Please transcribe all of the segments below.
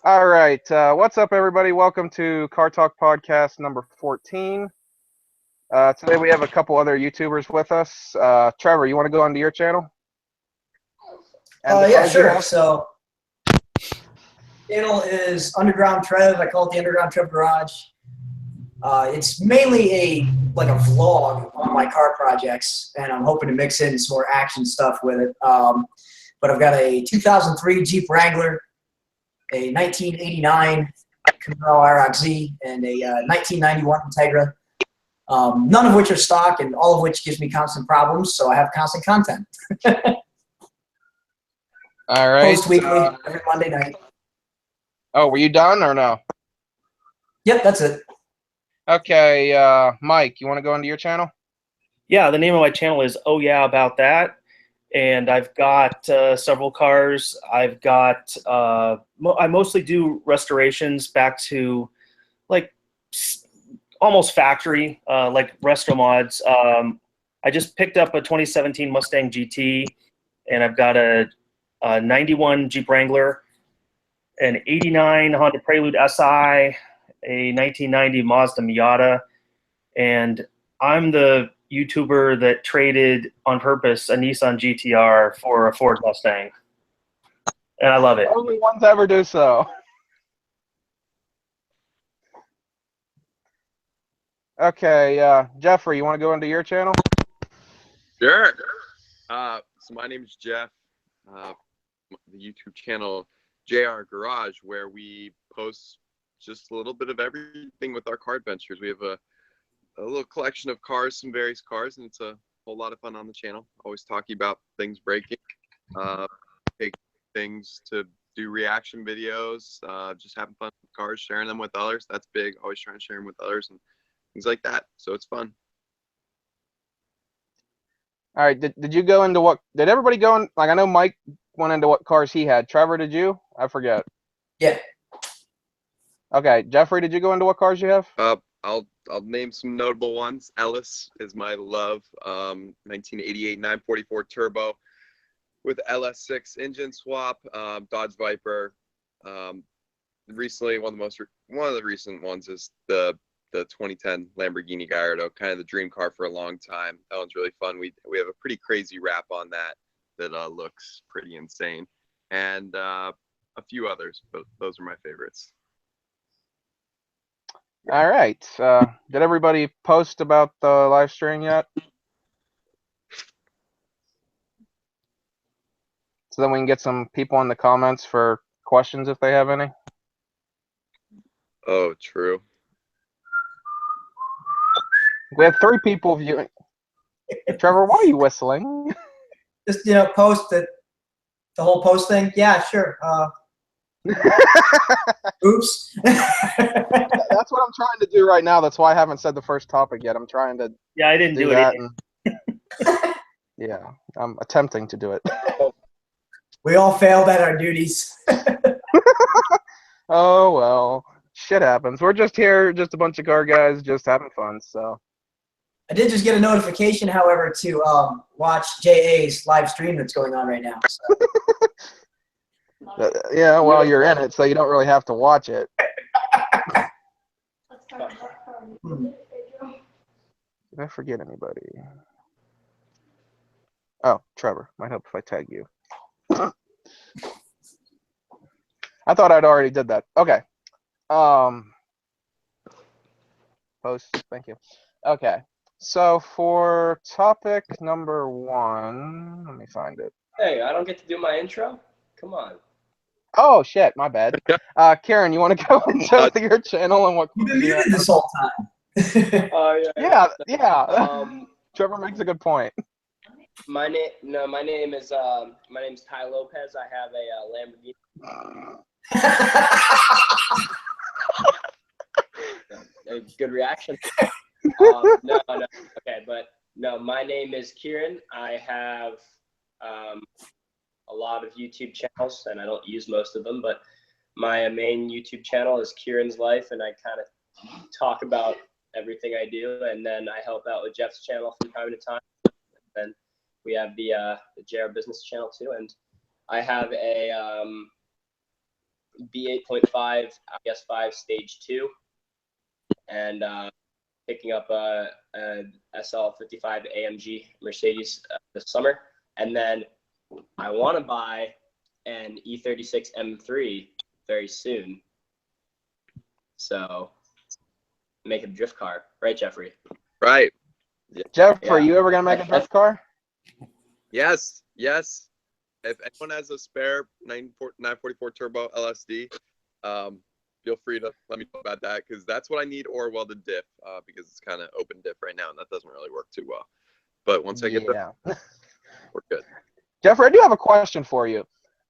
All right. What's up, everybody? Welcome to Car Talk Podcast number 14. Today we have a couple other YouTubers with us. Trevor, you want to go onto your channel? And the Yeah, cars you sure. have? So, channel is Underground Trev. I call it the Underground Trev Garage. It's mainly a vlog on my car projects, and I'm hoping to mix in some more action stuff with it. But I've got a 2003 Jeep Wrangler, a 1989 Camaro RX-Z, and a 1991 Integra. None of which are stock, and all of which gives me constant problems, so I have constant content. All right. Post weekly, every Monday night. Oh, were you done or no? Yep, that's it. Okay. Mike, you want to go into your channel? Yeah, the name of my channel is Oh Yeah About That, and I've got several cars. I've got I mostly do restorations back to like almost factory, like resto mods. I just picked up a 2017 Mustang GT, and I've got a 91 Jeep Wrangler, an 89 Honda Prelude SI, a 1990 Mazda Miata, and I'm the YouTuber that traded on purpose a Nissan GTR for a Ford Mustang, and I love it. Only one to ever do so. Okay. Jeffrey, you want to go into your channel? Sure. So my name is Jeff. The YouTube channel JR Garage, where we post just a little bit of everything with our car adventures. We have a little collection of cars, some various cars, and it's a whole lot of fun on the channel. Always talking about things breaking, big things to do reaction videos, just having fun with cars, sharing them with others. That's big. Always trying to share them with others and things like that. So it's fun. All right. Did you go into what? Did everybody go in? Like, I know Mike went into what cars he had. Trevor, did you? I forget. Yeah. Okay. Jeffrey, did you go into what cars you have? I'll name some notable ones. Ellis is my love. 1988 944 turbo with LS6 engine swap. Dodge Viper. Recently, one of the recent ones is the 2010 Lamborghini Guyardo, kind of the dream car for a long time. That one's really fun. We have a pretty crazy wrap on that looks pretty insane, and a few others, but those are my favorites. All right. Did everybody post about the live stream yet? So then we can get some people in the comments for questions if they have any. Oh, true. We have 3 people viewing. Trevor, why are you whistling? Just, post the whole post thing. Yeah, sure. Oops. That's what I'm trying to do right now. That's why I haven't said the first topic yet. I'm trying to Yeah, I didn't do it that. either. Yeah, I'm attempting to do it. We all failed at our duties. Oh, well, shit happens. We're just here, just a bunch of car guys, just having fun, so. I did just get a notification, however, to watch JA's live stream that's going on right now. So. Yeah, well, you're in it, so you don't really have to watch it. Did I forget anybody? Oh, Trevor. Might help if I tag you. I thought I'd already did that. Okay. Post. Thank you. Okay. So for topic number 1, let me find it. Hey, I don't get to do my intro? Come on. Oh, shit. My bad. Karen, you want to go into your channel and what? You've been muted this whole time. Yeah. Trevor makes a good point. My name is Ty Lopez. I have a Lamborghini. A good reaction. No. Okay, but no. My name is Kieran. I have a lot of YouTube channels, and I don't use most of them. But my main YouTube channel is Kieran's Life, and I kind of talk about everything I do, and then I help out with Jeff's channel from time to time. And we have the JR Business channel too, and I have a B8.5 IS5 Stage 2, and picking up a SL55 AMG Mercedes this summer. And then I want to buy an E36 M3 very soon. So make a drift car, right, Jeffrey? Right. Jeffrey, Yeah. you ever gonna make a drift car? Yes. Yes. If anyone has a spare 944 turbo LSD, feel free to let me know about that, because that's what I need, or welded diff, because it's kind of open diff right now, and that doesn't really work too well. But once I get that, we're good. Jeffrey, I do have a question for you.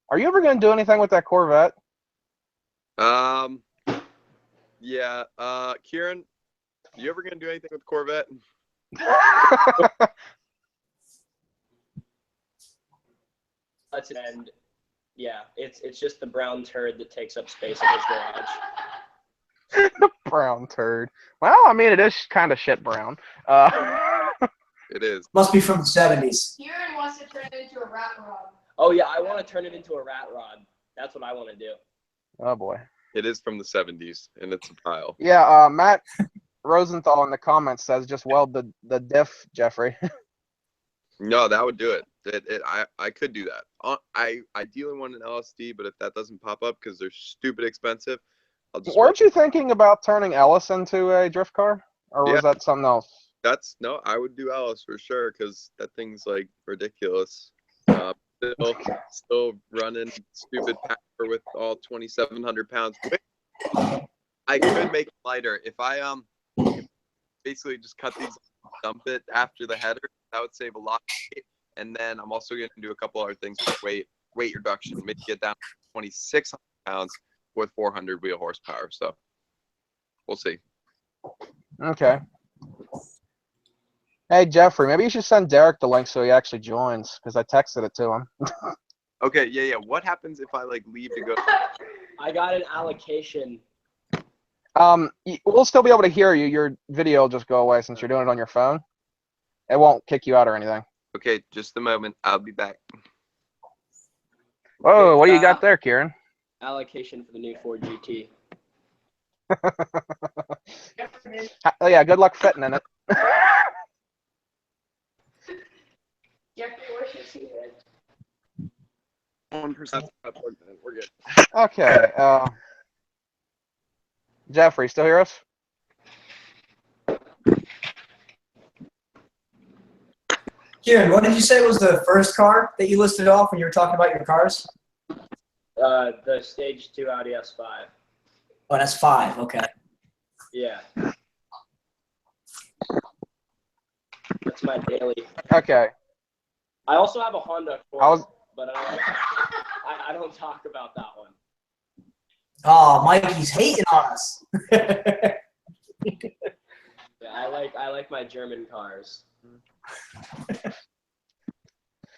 Are you ever gonna do anything with that Corvette? Yeah. Kieran, you ever gonna do anything with Corvette? And yeah, it's just the brown turd that takes up space in his garage. Brown turd. Well, I mean, it is kind of shit brown. It is. Must be from the 70s. Kieran wants to turn it into a rat rod. Oh yeah, I want to turn it into a rat rod. That's what I want to do. Oh boy. It is from the 70s, and it's a pile. Yeah, Matt Rosenthal in the comments says just weld the diff, Jeffrey. No, that would do it. I could do that. I ideally want an LSD, but if that doesn't pop up because they're stupid expensive, I'll just. Weren't you thinking about turning Ellis into a drift car, or was that something else? No, I would do Alice for sure, because that thing's like ridiculous. Still running stupid power with all 2,700 pounds. I could make it lighter if I basically just cut these, dump it after the header. That would save a lot of weight. And then I'm also going to do a couple other things with weight reduction, maybe get down to 2,600 pounds with 400 wheel horsepower. So we'll see. Okay. Hey, Jeffrey, maybe you should send Derek the link so he actually joins, because I texted it to him. Okay, yeah. What happens if I leave to go? I got an allocation. We'll still be able to hear you. Your video will just go away since you're doing it on your phone. It won't kick you out or anything. Okay, just a moment. I'll be back. Whoa, what do you got there, Kieran? Allocation for the new Ford GT. Oh, yeah, good luck fitting in it. Jeffrey, where's your secret? 1%. We're good. Okay. Jeffrey, still hear us? Kieran, what did you say was the first car that you listed off when you were talking about your cars? The Stage 2 Audi S5. Oh, that's 5. Okay. Yeah. That's my daily. Okay. I also have a Honda Accord, but I don't talk about that one. Oh, Mikey's hating on us. Yeah, I like my German cars.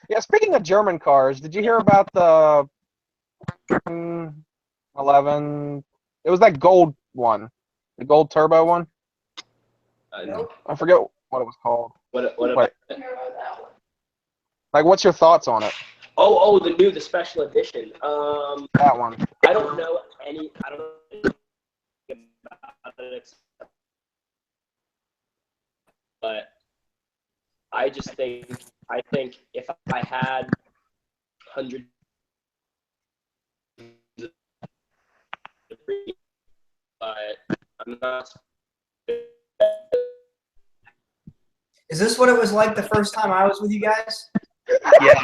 Yeah, speaking of German cars, did you hear about the 11? It was that gold one, the gold turbo one. No. I forget what it was called. What Like, what's your thoughts on it? Oh, the special edition. That one. I don't know anything about it, but I think if I had hundreds of, but I'm not. Is this what it was like the first time I was with you guys? Yeah.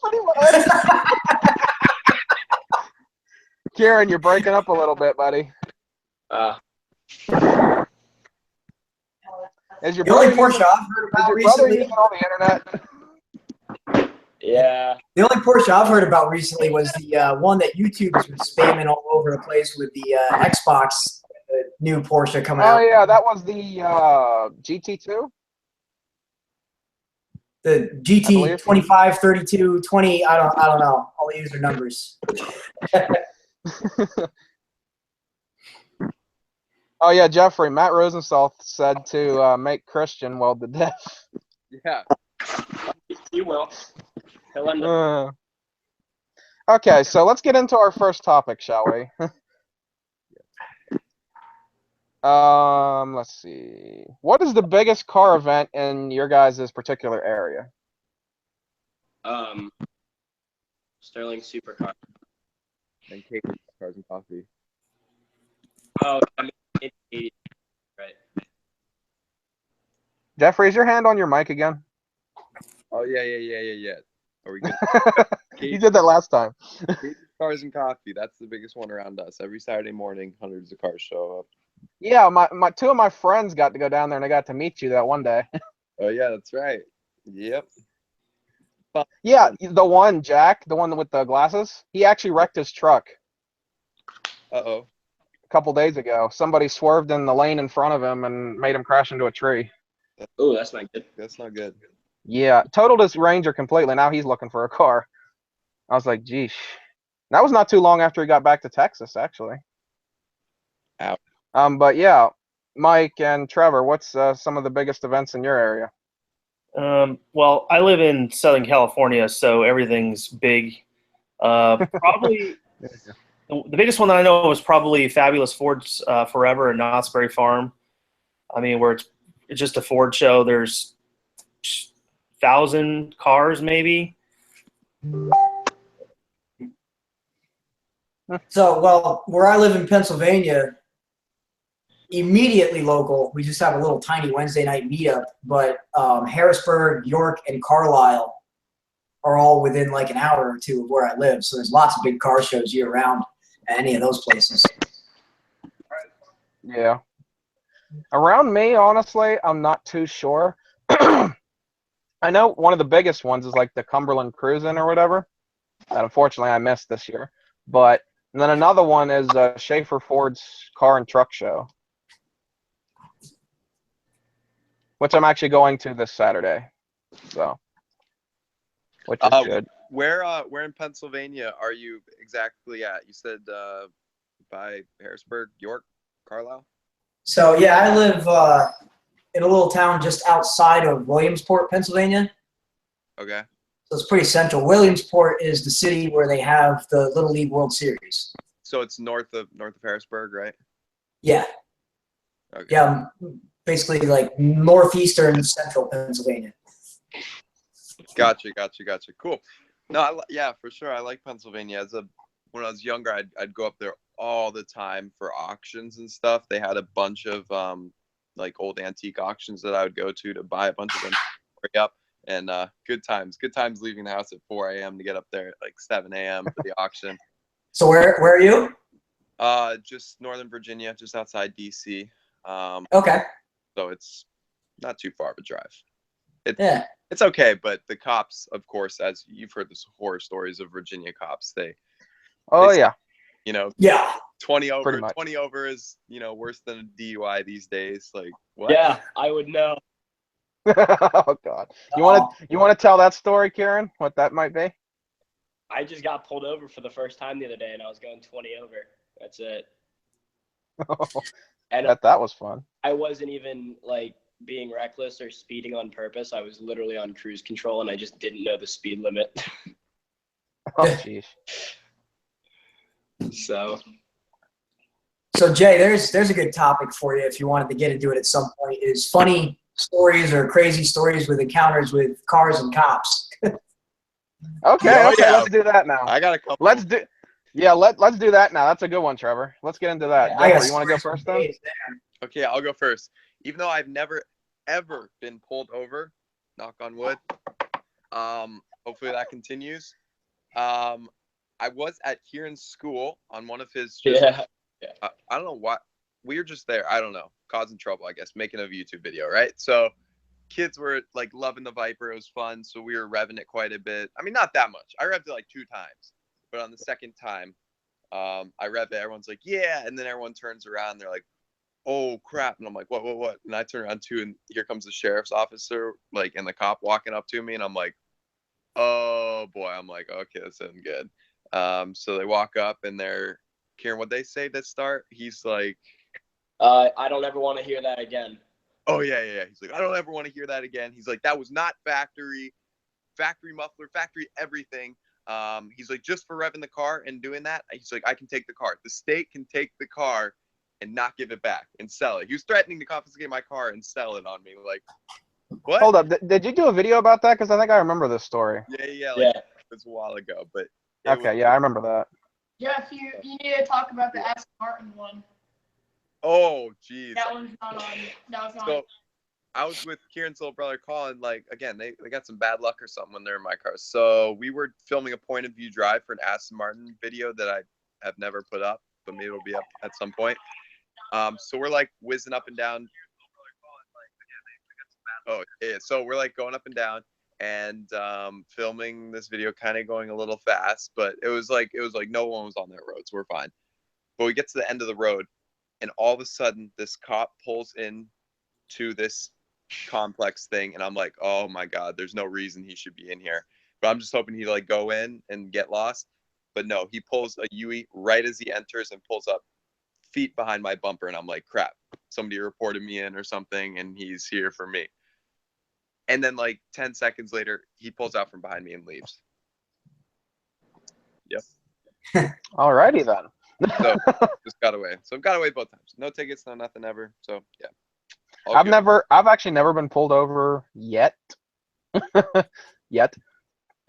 Pretty much. Kieran, you're breaking up a little bit, buddy. Is your The only brother Porsche I've heard is about your brother recently. using all the internet? Yeah. The only Porsche I've heard about recently was the one that YouTube has been spamming all over the place with the Xbox, the new Porsche coming Oh out. yeah, that was the GT2. The I GT believe. 25, 32, 20. I don't know all the user numbers. Oh yeah, Jeffrey. Matt Rosenthal said to make Christian weld the diff. Yeah. You will. He'll end up. Okay, so let's get into our first topic, shall we? Let's see. What is the biggest car event in your guys' particular area? Sterling Supercar. And cake, cars and coffee. Oh, I mean, it's 80, right? Jeff, raise your hand on your mic again. Oh yeah. Are we good? You did that last time. Cake, cars and coffee. That's the biggest one around us. Every Saturday morning, hundreds of cars show up. Yeah, my two of my friends got to go down there and I got to meet you that one day. Oh yeah, that's right. Yep. Yeah, the one, Jack, the one with the glasses, he actually wrecked his truck Uh-oh. a couple days ago. Somebody swerved in the lane in front of him and made him crash into a tree. Oh, that's not good. That's not good. Yeah, totaled his Ranger completely. Now he's looking for a car. I was like, geesh. That was not too long after he got back to Texas, actually. Ow. But yeah, Mike and Trevor, what's some of the biggest events in your area? Well, I live in Southern California, so everything's big. Probably the biggest one that I know was probably Fabulous Ford's Forever in Knott's Berry Farm. I mean, where it's just a Ford show. There's 1,000 cars, maybe. So, well, where I live in Pennsylvania, immediately local, we just have a little tiny Wednesday night meetup, but Harrisburg, York, and Carlisle are all within like an hour or two of where I live. So there's lots of big car shows year round at any of those places. Yeah. Around me, honestly, I'm not too sure. I know one of the biggest ones is like the Cumberland Cruisin' or whatever. That unfortunately I missed this year. But and then another one is Schaefer Ford's Car and Truck Show, which I'm actually going to this Saturday. So, which is good. Where in Pennsylvania are you exactly at? You said by Harrisburg, York, Carlisle? So yeah, I live in a little town just outside of Williamsport, Pennsylvania. Okay. So it's pretty central. Williamsport is the city where they have the Little League World Series. So it's north of Harrisburg, right? Yeah. Okay. Yeah, basically like northeastern central Pennsylvania. Gotcha. Cool. No, yeah, for sure. I like Pennsylvania. When I was younger, I'd go up there all the time for auctions and stuff. They had a bunch of like old antique auctions that I would go to buy a bunch of them. Up and good times leaving the house at 4 a.m. to get up there at like 7 a.m. for the auction. So where are you? Just Northern Virginia, just outside DC. Okay. So it's not too far of a drive. It's okay, but the cops, of course, as you've heard the horror stories of Virginia cops, they Yeah. You know, yeah, 20 over is, worse than a DUI these days. Like, what? Yeah, I would know. Oh God. You want to tell that story, Kieran? What that might be? I just got pulled over for the first time the other day, and I was going 20 over. That's it. And that was fun. I wasn't even like being reckless or speeding on purpose. I was literally on cruise control, and I just didn't know the speed limit. Oh jeez. So Jay, there's a good topic for you if you wanted to get into it at some point. Is funny stories or crazy stories with encounters with cars and cops. Okay, let's do that now. I got a couple. Let's do that now. That's a good one, Trevor. Let's get into that. Yeah, Jeffrey, you want to go first then? Okay, I'll go first. Even though I've never ever been pulled over, knock on wood. Hopefully that continues. I was at Kieran's school on one of his I don't know what, we were just there, I don't know, causing trouble, I guess, making a YouTube video, right? So kids were like loving the Viper. It was fun, so we were revving it quite a bit. I mean, not that much. I revved it like 2 times, but on the second time I revved it, everyone's like, yeah, and then everyone turns around, they're like, oh crap, and I'm like, what? And I turn around too, and here comes the sheriff's officer, like, and the cop walking up to me, and I'm like, oh boy. I'm like, okay, this isn't good. So they walk up, and they're, Kieran, what'd they say to start? He's like, I don't ever want to hear that again. Oh yeah. He's like, I don't ever want to hear that again. He's like, that was not factory muffler, factory everything. He's like, just for revving the car and doing that, he's like, I can take the car. The state can take the car and not give it back and sell it. He was threatening to confiscate my car and sell it on me. Like, what? Hold up. Did you do a video about that? Because I think I remember this story. Yeah, Yeah. it was a while ago, but Okay, yeah, I remember that. Jeff, you need to talk about the Aston Martin one. Oh, geez. That one's not on. That was not. So I was with Kieran's little brother Colin. Like, again, they got some bad luck or something when they're in my car. So we were filming a point of view drive for an Aston Martin video that I have never put up, but maybe it'll be up at some point. So we're like whizzing up and down. Oh, yeah. So we're like going up and down and filming this video, kind of going a little fast, but it was like no one was on that road, so we're fine. But we get to the end of the road, and all of a sudden, this cop pulls in to this complex thing, and I'm like, oh my God, there's no reason he should be in here. But I'm just hoping he'd like go in and get lost. But no, he pulls a Yui right as he enters and pulls up feet behind my bumper, and I'm like, crap, somebody reported me in or something, and he's here for me. And then like 10 seconds later, he pulls out from behind me and leaves. Yep. Alrighty then. So just got away. So I've got away both times. No tickets, no nothing ever. So yeah. All I've good. actually never been pulled over yet. Yet.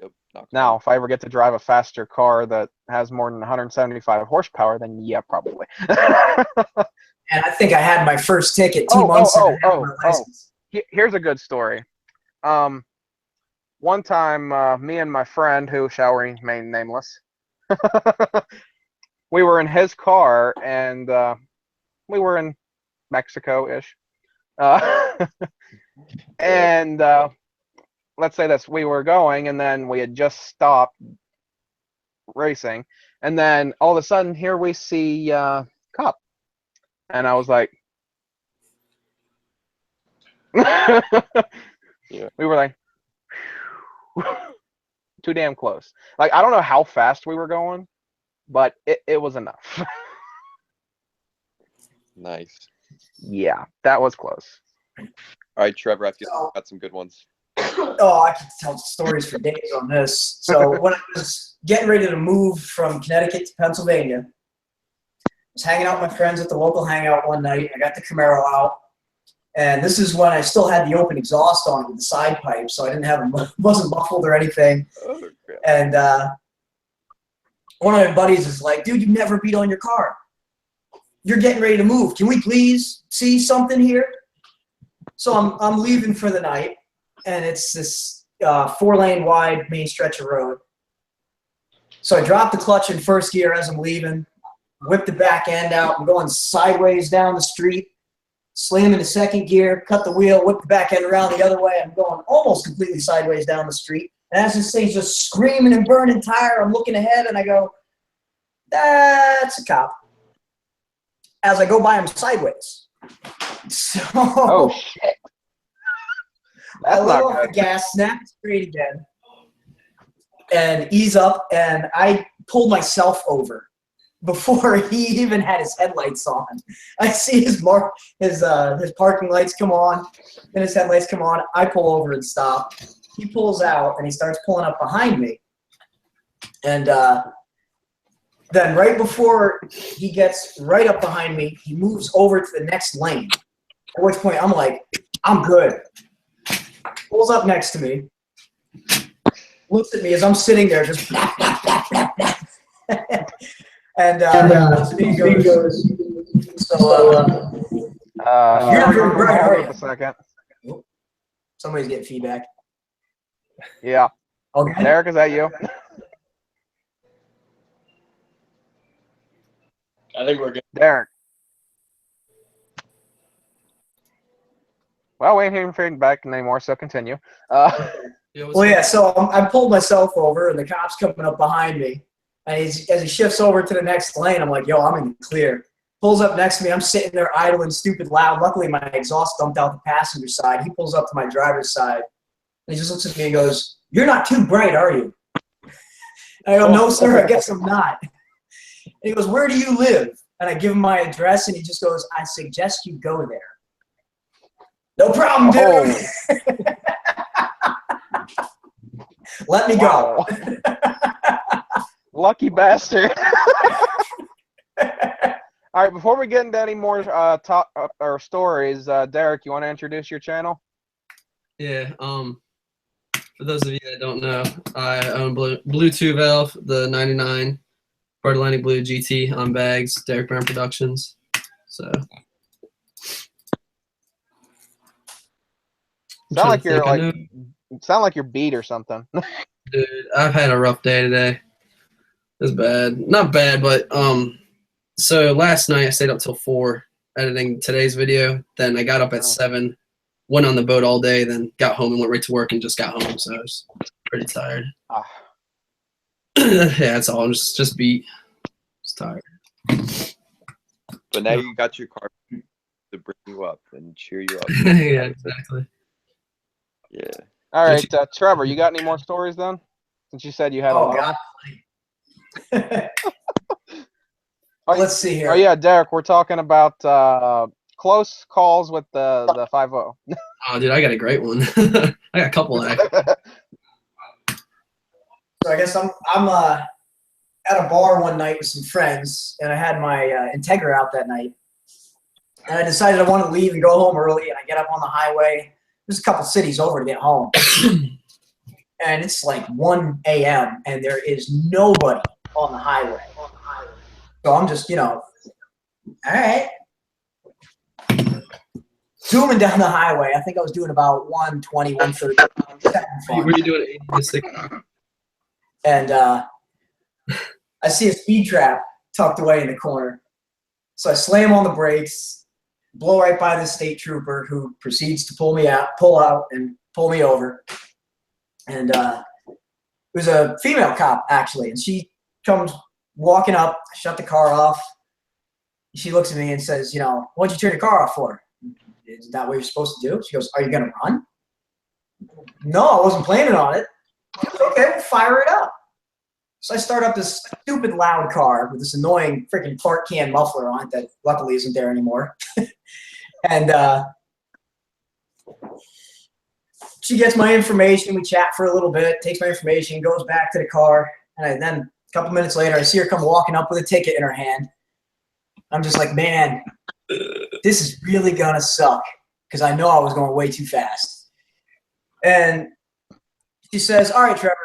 Yep, knock Now, on if I ever get to drive a faster car that has more than 175 horsepower, then yeah, probably. And I think I had my first ticket 2 months ago. Here's a good story. One time, me and my friend, who shall remain nameless, we were in his car, and we were in Mexico-ish. And let's say this, we were going, and then we had just stopped racing, and then all of a sudden, here we see cop. And I was like, Yeah. We were like, too damn close. Like, I don't know how fast we were going, but it was enough. Nice. Yeah, that was close. All right, Trevor, I feel like I've got some good ones. Oh, I could tell stories for days on this. So when I was getting ready to move from Connecticut to Pennsylvania, I was hanging out with my friends at the local hangout one night. I got the Camaro out, and this is when I still had the open exhaust on with the side pipe, so I didn't have wasn't muffled or anything. Oh, crap. And one of my buddies is like, "Dude, you never beat on your car. You're getting ready to move. Can we please see something here?" So I'm leaving for the night, and it's this 4-lane wide main stretch of road. So I dropped the clutch in first gear as I'm leaving, whipped the back end out. I'm going sideways down the street, slam into second gear, cut the wheel, whip the back end around the other way. I'm going almost completely sideways down the street. And as this thing's just screaming and burning tire, I'm looking ahead, and I go, that's a cop. As I go by him sideways. So Oh, shit. I That's let not off the good. gas, snap straight again, and ease up, and I pulled myself over before he even had his headlights on. I see his parking lights come on, and his headlights come on. I pull over and stop. He pulls out, and he starts pulling up behind me. And then right before he gets right up behind me, he moves over to the next lane, at which point I'm like, I'm good. Pulls up next to me, looks at me as I'm sitting there, just blah, blah, blah, blah, blah. And looks at me and goes, you're not doing great, are hold you? up a second. Somebody's getting feedback. Yeah. Okay. Derek, is that you? I think we're good. Derek. Well, we ain't hearing feedback anymore, so continue. Well, yeah, so I pulled myself over, and the cop's coming up behind me. And as he shifts over to the next lane, I'm like, yo, I'm in the clear. Pulls up next to me. I'm sitting there idling stupid loud. Luckily, my exhaust dumped out the passenger side. He pulls up to my driver's side, and he just looks at me and goes, you're not too bright, are you? And I go, no, sir, I guess I'm not. And he goes, where do you live? And I give him my address, and he just goes, I suggest you go there. No problem, dude. Let me go. Lucky bastard. All right, before we get into any more or stories, Derek, you want to introduce your channel? Yeah. For those of you that don't know, I own Blue 2 Valve, the 99 Part Atlantic Blue GT on bags, Derek Brown Productions. So. Sound like you're beat or something. Dude, I've had a rough day today. It's bad. Not bad, but so last night I stayed up till 4 editing today's video. Then I got up at 7, went on the boat all day, then got home and went right to work and just got home. So I was pretty tired. Yeah, that's all. I'm just beat. Just tired. But now you got your car to bring you up and cheer you up. Yeah, exactly. Yeah. All right, Trevor, you got any more stories then? Since you said you had a lot. Let's see here. Oh yeah, Derek, we're talking about close calls with the 5-0. Oh, dude, I got a great one. I got a couple actually. So I guess I'm at a bar one night with some friends, and I had my Integra out that night. And I decided I wanted to leave and go home early, and I get up on the highway. There's a couple cities over to get home. And it's like 1 a.m. and there is nobody on the highway. So I'm just, all right. Zooming down the highway. I think I was doing about 120, 130. Were you doing 80 to 60? And I see a speed trap tucked away in the corner. So I slam on the brakes, blow right by the state trooper, who proceeds to pull out and pull me over. And it was a female cop, actually. And she comes walking up, I shut the car off. She looks at me and says, what'd you turn the car off for? Is that what you're supposed to do? She goes, are you going to run? No, I wasn't planning on it. Okay, we'll fire it up. So I start up this stupid loud car with this annoying freaking Clark can muffler on it that luckily isn't there anymore. And she gets my information. We chat for a little bit, takes my information, goes back to the car. And then a couple minutes later, I see her come walking up with a ticket in her hand. I'm just like, man, this is really going to suck because I know I was going way too fast. And she says, all right, Trevor,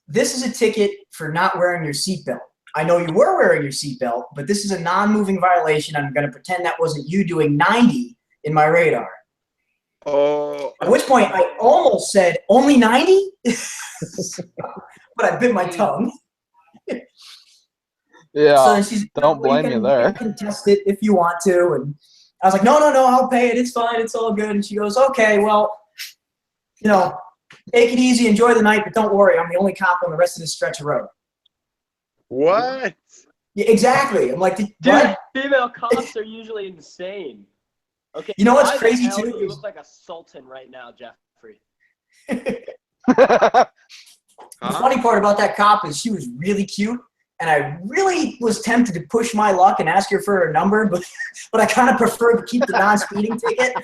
this is a ticket for not wearing your seatbelt. I know you were wearing your seatbelt, but this is a non-moving violation. I'm going to pretend that wasn't you doing 90 in my radar. Oh. At which point I almost said, only 90? But I bit my tongue. Yeah, so she's, don't blame you there. You can contest it if you want to. And I was like, no, I'll pay it. It's fine. It's all good. And she goes, okay, well, take it easy, enjoy the night, but don't worry, I'm the only cop on the rest of this stretch of road. What? Yeah, exactly. I'm like, Dude, what? female cops are usually insane. Okay. You know what's why crazy the hell too? do you look like a sultan right now, Jeffrey. The funny part about that cop is she was really cute, and I really was tempted to push my luck and ask her for her number, but I kind of preferred to keep the non-speeding ticket.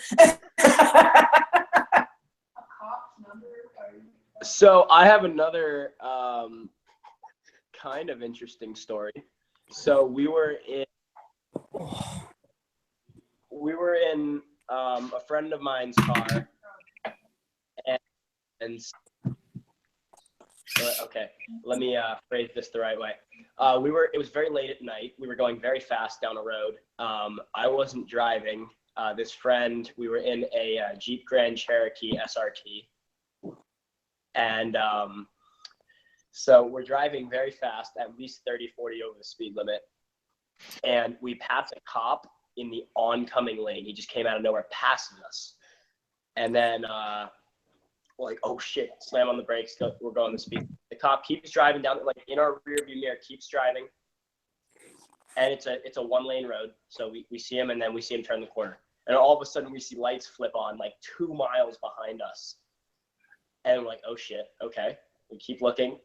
So I have another kind of interesting story. So we were in a friend of mine's car, and okay, let me phrase this the right way. It was very late at night. We were going very fast down a road. I wasn't driving. This friend, we were in a Jeep Grand Cherokee SRT. And so we're driving very fast, at least 30, 40 over the speed limit. And we passed a cop in the oncoming lane. He just came out of nowhere, passing us. And then we're like, oh shit, slam on the brakes, we're going the speed. The cop keeps driving down, like in our rear view mirror, keeps driving. And it's a 1-lane road. So we see him, and then we see him turn the corner. And all of a sudden we see lights flip on like 2 miles behind us. And we're like, oh shit, okay. We keep looking.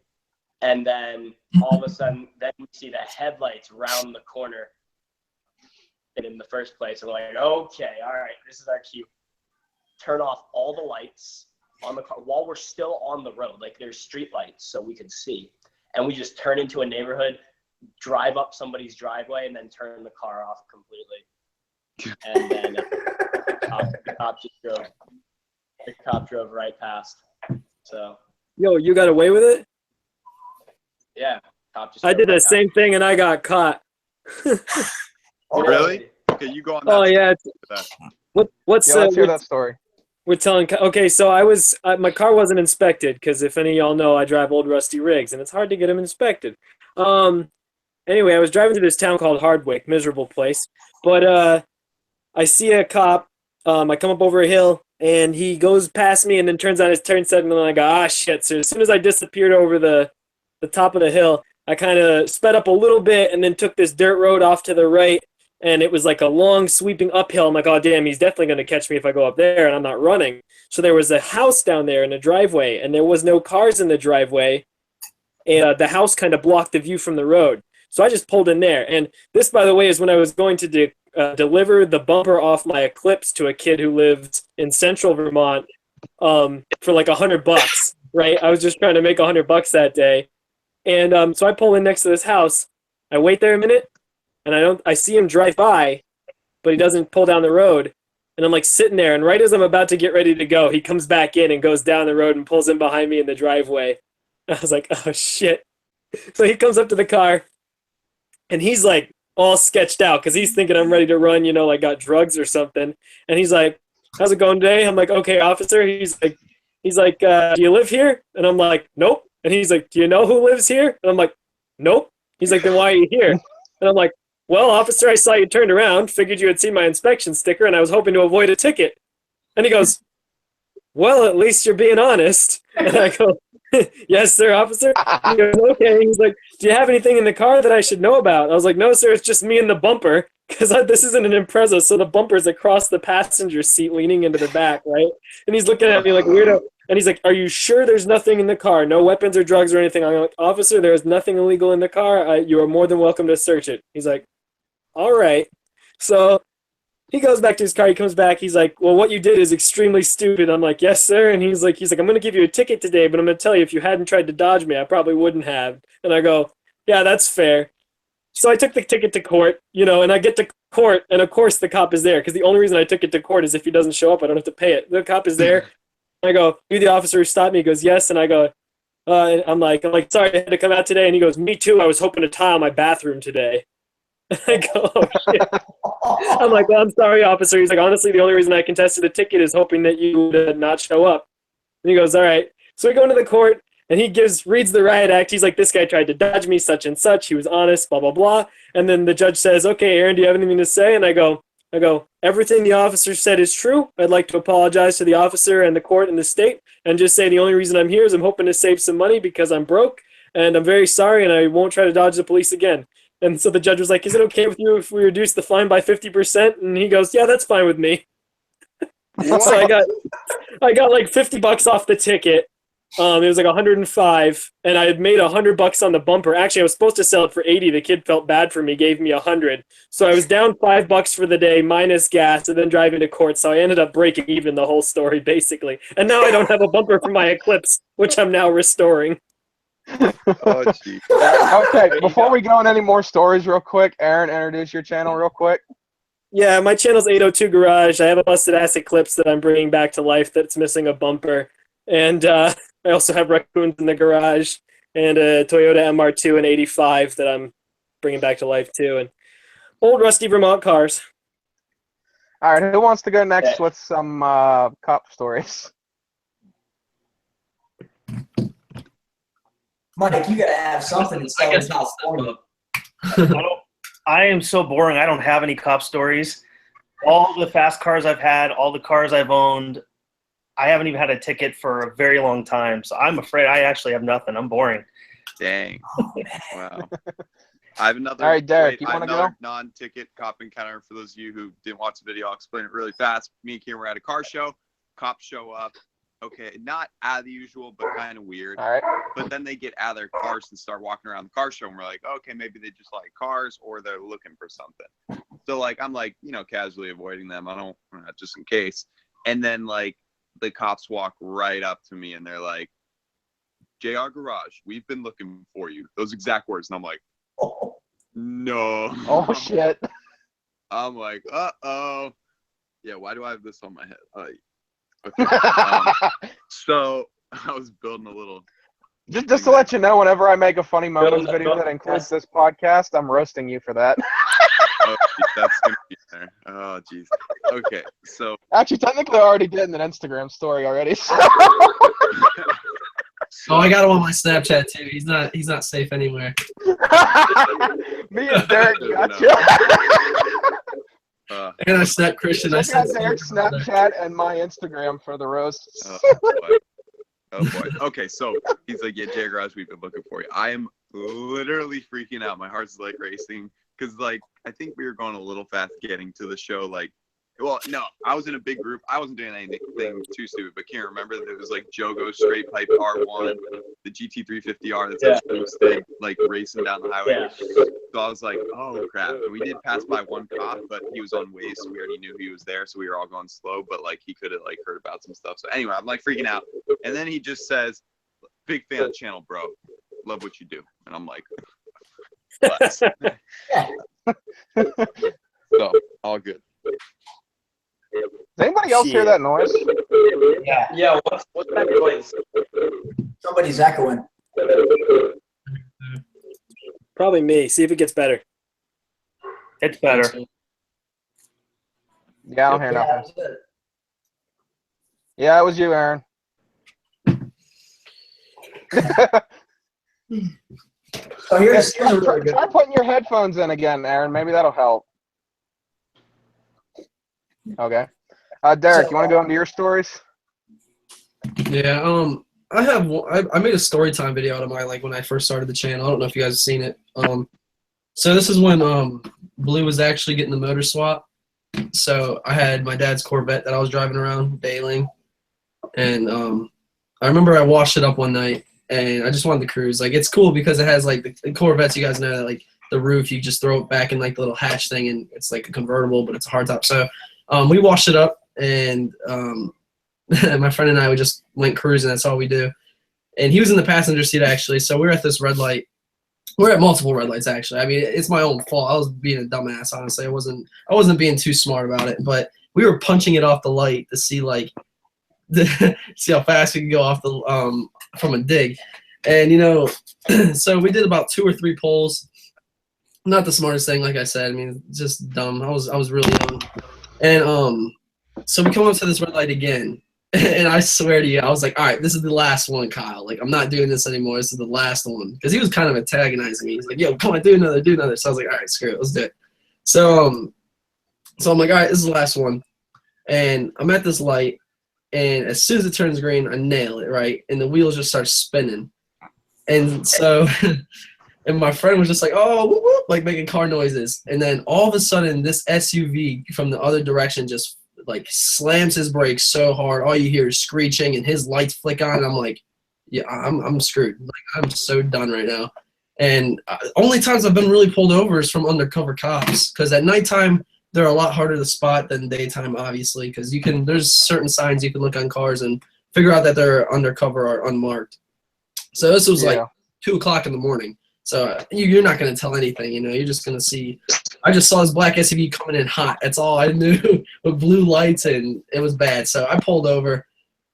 And then all of a sudden, then we see the headlights round the corner in the first place. And we're like, okay, all right, this is our cue. Turn off all the lights, on the car while we're still on the road. Like there's street lights so we could see. And we just turn into a neighborhood, drive up somebody's driveway, and then turn the car off completely. And then the cop drove right past. So. Yo, you got away with it? Yeah. Cop just I did the right same thing and I got caught. Really? Okay, you go on that. Oh yeah. What's Yeah, let's hear that story. We're telling. Okay, so I was my car wasn't inspected because if any of y'all know, I drive old rusty rigs and it's hard to get them inspected. Anyway, I was driving through this town called Hardwick, miserable place. But I see a cop. I come up over a hill and he goes past me and then turns on his turn signal and I go, ah shit. So as soon as I disappeared over the top of the hill, I kind of sped up a little bit and then took this dirt road off to the right. And it was like a long sweeping uphill. I'm like, oh, damn, he's definitely going to catch me if I go up there, and I'm not running. So there was a house down there in the driveway, and there was no cars in the driveway, and the house kind of blocked the view from the road. So I just pulled in there. And this, by the way, is when I was going to deliver the bumper off my Eclipse to a kid who lived in central Vermont for like $100, right? I was just trying to make $100 that day. And so I pull in next to this house. I wait there a minute. And I see him drive by, but he doesn't pull down the road. And I'm like sitting there, and right as I'm about to get ready to go, he comes back in and goes down the road and pulls in behind me in the driveway. I was like, oh shit. So he comes up to the car, and he's like all sketched out because he's thinking I'm ready to run, you know, like got drugs or something. And he's like, how's it going today? I'm like, okay, officer. He's like, do you live here? And I'm like, nope. And he's like, do you know who lives here? And I'm like, nope. He's like, then why are you here? And I'm like, well, officer, I saw you turned around, figured you had seen my inspection sticker, and I was hoping to avoid a ticket. And he goes, well, at least you're being honest. And I go, yes, sir, officer. He goes, okay. He's like, do you have anything in the car that I should know about? I was like, no, sir, it's just me and the bumper, because this isn't an Impreza, so the bumper's across the passenger seat leaning into the back, right? And he's looking at me like weirdo. And he's like, are you sure there's nothing in the car? No weapons or drugs or anything? I'm like, officer, there is nothing illegal in the car. You are more than welcome to search it. He's like, all right. So he goes back to his car. He comes back. He's like, well, what you did is extremely stupid. I'm like, yes, sir. And he's like, I'm going to give you a ticket today, but I'm going to tell you, if you hadn't tried to dodge me, I probably wouldn't have. And I go, yeah, that's fair. So I took the ticket to court, you know, and I get to court, and of course the cop is there, because the only reason I took it to court is if he doesn't show up, I don't have to pay it. The cop is there. I go, you the officer who stopped me? He goes, yes. And I go, and I'm like, sorry, I had to come out today. And he goes, me too. I was hoping to tile my bathroom today. I go, oh, shit. I'm like, well, I'm sorry, officer. He's like, honestly, the only reason I contested the ticket is hoping that you would not show up. And he goes, all right. So we go into the court, and he reads the riot act. He's like, this guy tried to dodge me, such and such. He was honest, blah, blah, blah. And then the judge says, okay, Aaron, do you have anything to say? And I go, everything the officer said is true. I'd like to apologize to the officer and the court and the state and just say the only reason I'm here is I'm hoping to save some money because I'm broke, and I'm very sorry, and I won't try to dodge the police again. And so the judge was like, is it okay with you if we reduce the fine by 50%? And he goes, yeah, that's fine with me. So I got like $50 off the ticket. It was like 105, and I had made $100 on the bumper. Actually, I was supposed to sell it for 80. The kid felt bad for me, gave me 100. So I was down $5 for the day minus gas, and then driving to court. So I ended up breaking even the whole story, basically. And now I don't have a bumper for my Eclipse, which I'm now restoring. Oh, gee. Okay, before we go on any more stories real quick, Aaron, introduce your channel real quick. Yeah, my channel's 802 Garage. I have a busted ass Eclipse that I'm bringing back to life that's missing a bumper. And I also have raccoons in the garage and a Toyota MR2 and 85 that I'm bringing back to life too. And old rusty Vermont cars. All right, who wants to go next with some cop stories? Mike, you gotta have something to tell us about Florida. I am so boring. I don't have any cop stories. All the fast cars I've had, all the cars I've owned, I haven't even had a ticket for a very long time. So I'm afraid I actually have nothing. I'm boring. Dang. Wow. I have another, all right, Derek, you want to go? Non-ticket cop encounter for those of you who didn't watch the video. I'll explain it really fast. Me and Kieran were at a car show. Cops show up. Okay, not out of the usual, but kind of weird. All right. But then they get out of their cars and start walking around the car show, and we're like, okay, maybe they just like cars or they're looking for something. So like, I'm like, you know, casually avoiding them. I don't, just in case. And then like the cops walk right up to me and they're like, JR Garage, we've been looking for you. Those exact words. And I'm like, no. Oh shit. I'm like, uh-oh. Yeah, why do I have this on my head? Okay. So I was building a little. Just to let you know, whenever I make a funny moments video that includes this podcast, I'm roasting you for that. Oh, that's gonna be there. Oh, jeez. Okay, so actually, technically, I already did in an Instagram story already. So. Oh, I got him on my Snapchat too. He's not safe anywhere. Me and Derek got you. And I snapped Christian. I got said Derek's Snapchat and my Instagram for the roasts. Oh boy. Okay, so he's like, yeah, Jay Garage, we've been looking for you. I am literally freaking out. My heart's like racing because like I think we were going a little fast getting to the show. Like, well, no, I was in a big group. I wasn't doing anything too stupid, but can't remember that it was like Jogo straight pipe R1, the GT350R that's posted, like racing down the highway. Yeah. So I was like, oh crap. And we did pass by one cop, but he was on Waze, so we already knew he was there, so we were all going slow, but like he could have like heard about some stuff. So anyway, I'm like freaking out. And then he just says, big fan of the channel, bro. Love what you do. And I'm like, bless. So all good. Does anybody else hear that noise? Yeah. Yeah. What's that noise? Somebody's echoing. Probably me. See if it gets better. It's better. Yeah, I don't hear nothing. Yeah, it was you, Aaron. So here's try putting your headphones in again, Aaron. Maybe that'll help. Okay. Derek, you want to go into your stories? Yeah. I made a story time video out of mine, like when I first started the channel. I don't know if you guys have seen it. So this is when Blue was actually getting the motor swap. So I had my dad's Corvette that I was driving around bailing, and I remember I washed it up one night, and I just wanted to cruise. Like, it's cool because it has like the Corvettes. You guys know that, like the roof, you just throw it back in like the little hatch thing, and it's like a convertible, but it's a hardtop. So we washed it up, and my friend and I, we just went cruising. That's all we do. And he was in the passenger seat, actually. So we were at this red light. We're at multiple red lights, actually. I mean, it's my own fault. I was being a dumbass, honestly. I wasn't being too smart about it. But we were punching it off the light to see, like, see how fast we could go off the from a dig. And, you know, so we did about 2 or 3 pulls. Not the smartest thing, like I said. I mean, just dumb. I was really young. And so we come up to this red light again, and I swear to you, I was like, all right, this is the last one, Kyle. Like, I'm not doing this anymore. This is the last one. Because he was kind of antagonizing me. He's like, yo, come on, do another. So I was like, all right, screw it. Let's do it. So I'm like, all right, this is the last one. And I'm at this light, and as soon as it turns green, I nail it, right? And the wheels just start spinning. And so and my friend was just like, oh, whoop, whoop, like making car noises. And then all of a sudden, this SUV from the other direction just like slams his brakes so hard. All you hear is screeching, and his lights flick on. And I'm like, yeah, I'm screwed. Like, I'm so done right now. And only times I've been really pulled over is from undercover cops, because at nighttime they're a lot harder to spot than daytime, obviously, because there's certain signs you can look on cars and figure out that they're undercover or unmarked. So this was like 2 o'clock in the morning. So you're not going to tell anything, you know. You're just going to see. I just saw this black SUV coming in hot. That's all I knew, with blue lights, and it was bad. So I pulled over.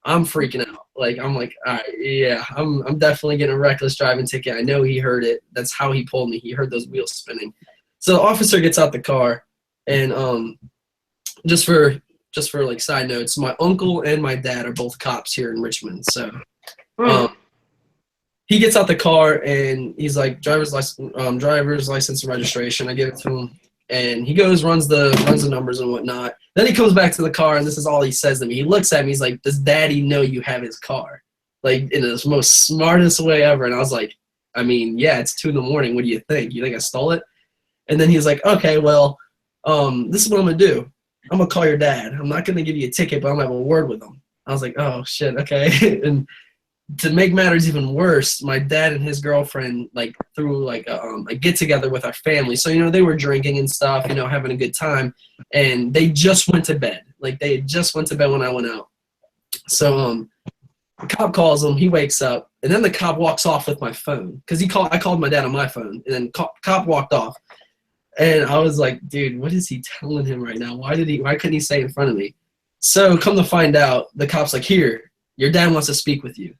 I'm freaking out. Like, I'm like, all right, yeah, I'm definitely getting a reckless driving ticket. I know he heard it. That's how he pulled me. He heard those wheels spinning. So the officer gets out the car, and just for like side notes, my uncle and my dad are both cops here in Richmond. So he gets out the car, and he's like, driver's license and registration. I give it to him, and he goes, runs the numbers and whatnot. Then he comes back to the car, and this is all he says to me. He looks at me. He's like, does Daddy know you have his car? Like, in the most smartest way ever. And I was like, I mean, yeah, it's 2 in the morning. What do you think? You think I stole it? And then he's like, okay, well, this is what I'm going to do. I'm going to call your dad. I'm not going to give you a ticket, but I'm going to have a word with him. I was like, oh, shit, okay. And to make matters even worse, my dad and his girlfriend like threw like a get together with our family. So, you know, they were drinking and stuff, you know, having a good time, and they just went to bed. Like, they had just went to bed when I went out. So the cop calls him. He wakes up, and then the cop walks off with my phone because I called my dad on my phone, and then cop walked off. And I was like, dude, what is he telling him right now? Why couldn't he say in front of me? So come to find out, the cop's like, here, your dad wants to speak with you.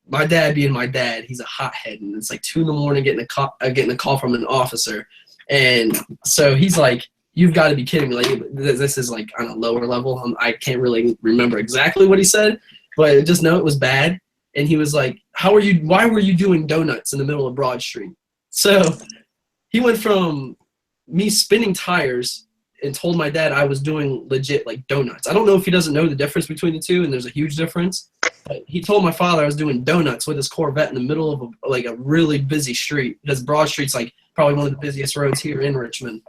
My dad being my dad, he's a hothead, and it's like 2 a.m. getting a call from an officer. And so he's like, you've got to be kidding me. Like, this is like on a lower level. I can't really remember exactly what he said, but just know it was bad. And he was like, why were you doing donuts in the middle of Broad Street? So he went from me spinning tires and told my dad I was doing legit like donuts. I don't know if he doesn't know the difference between the two, and there's a huge difference. But he told my father I was doing donuts with his Corvette in the middle of a really busy street, because Broad Street's like probably one of the busiest roads here in Richmond.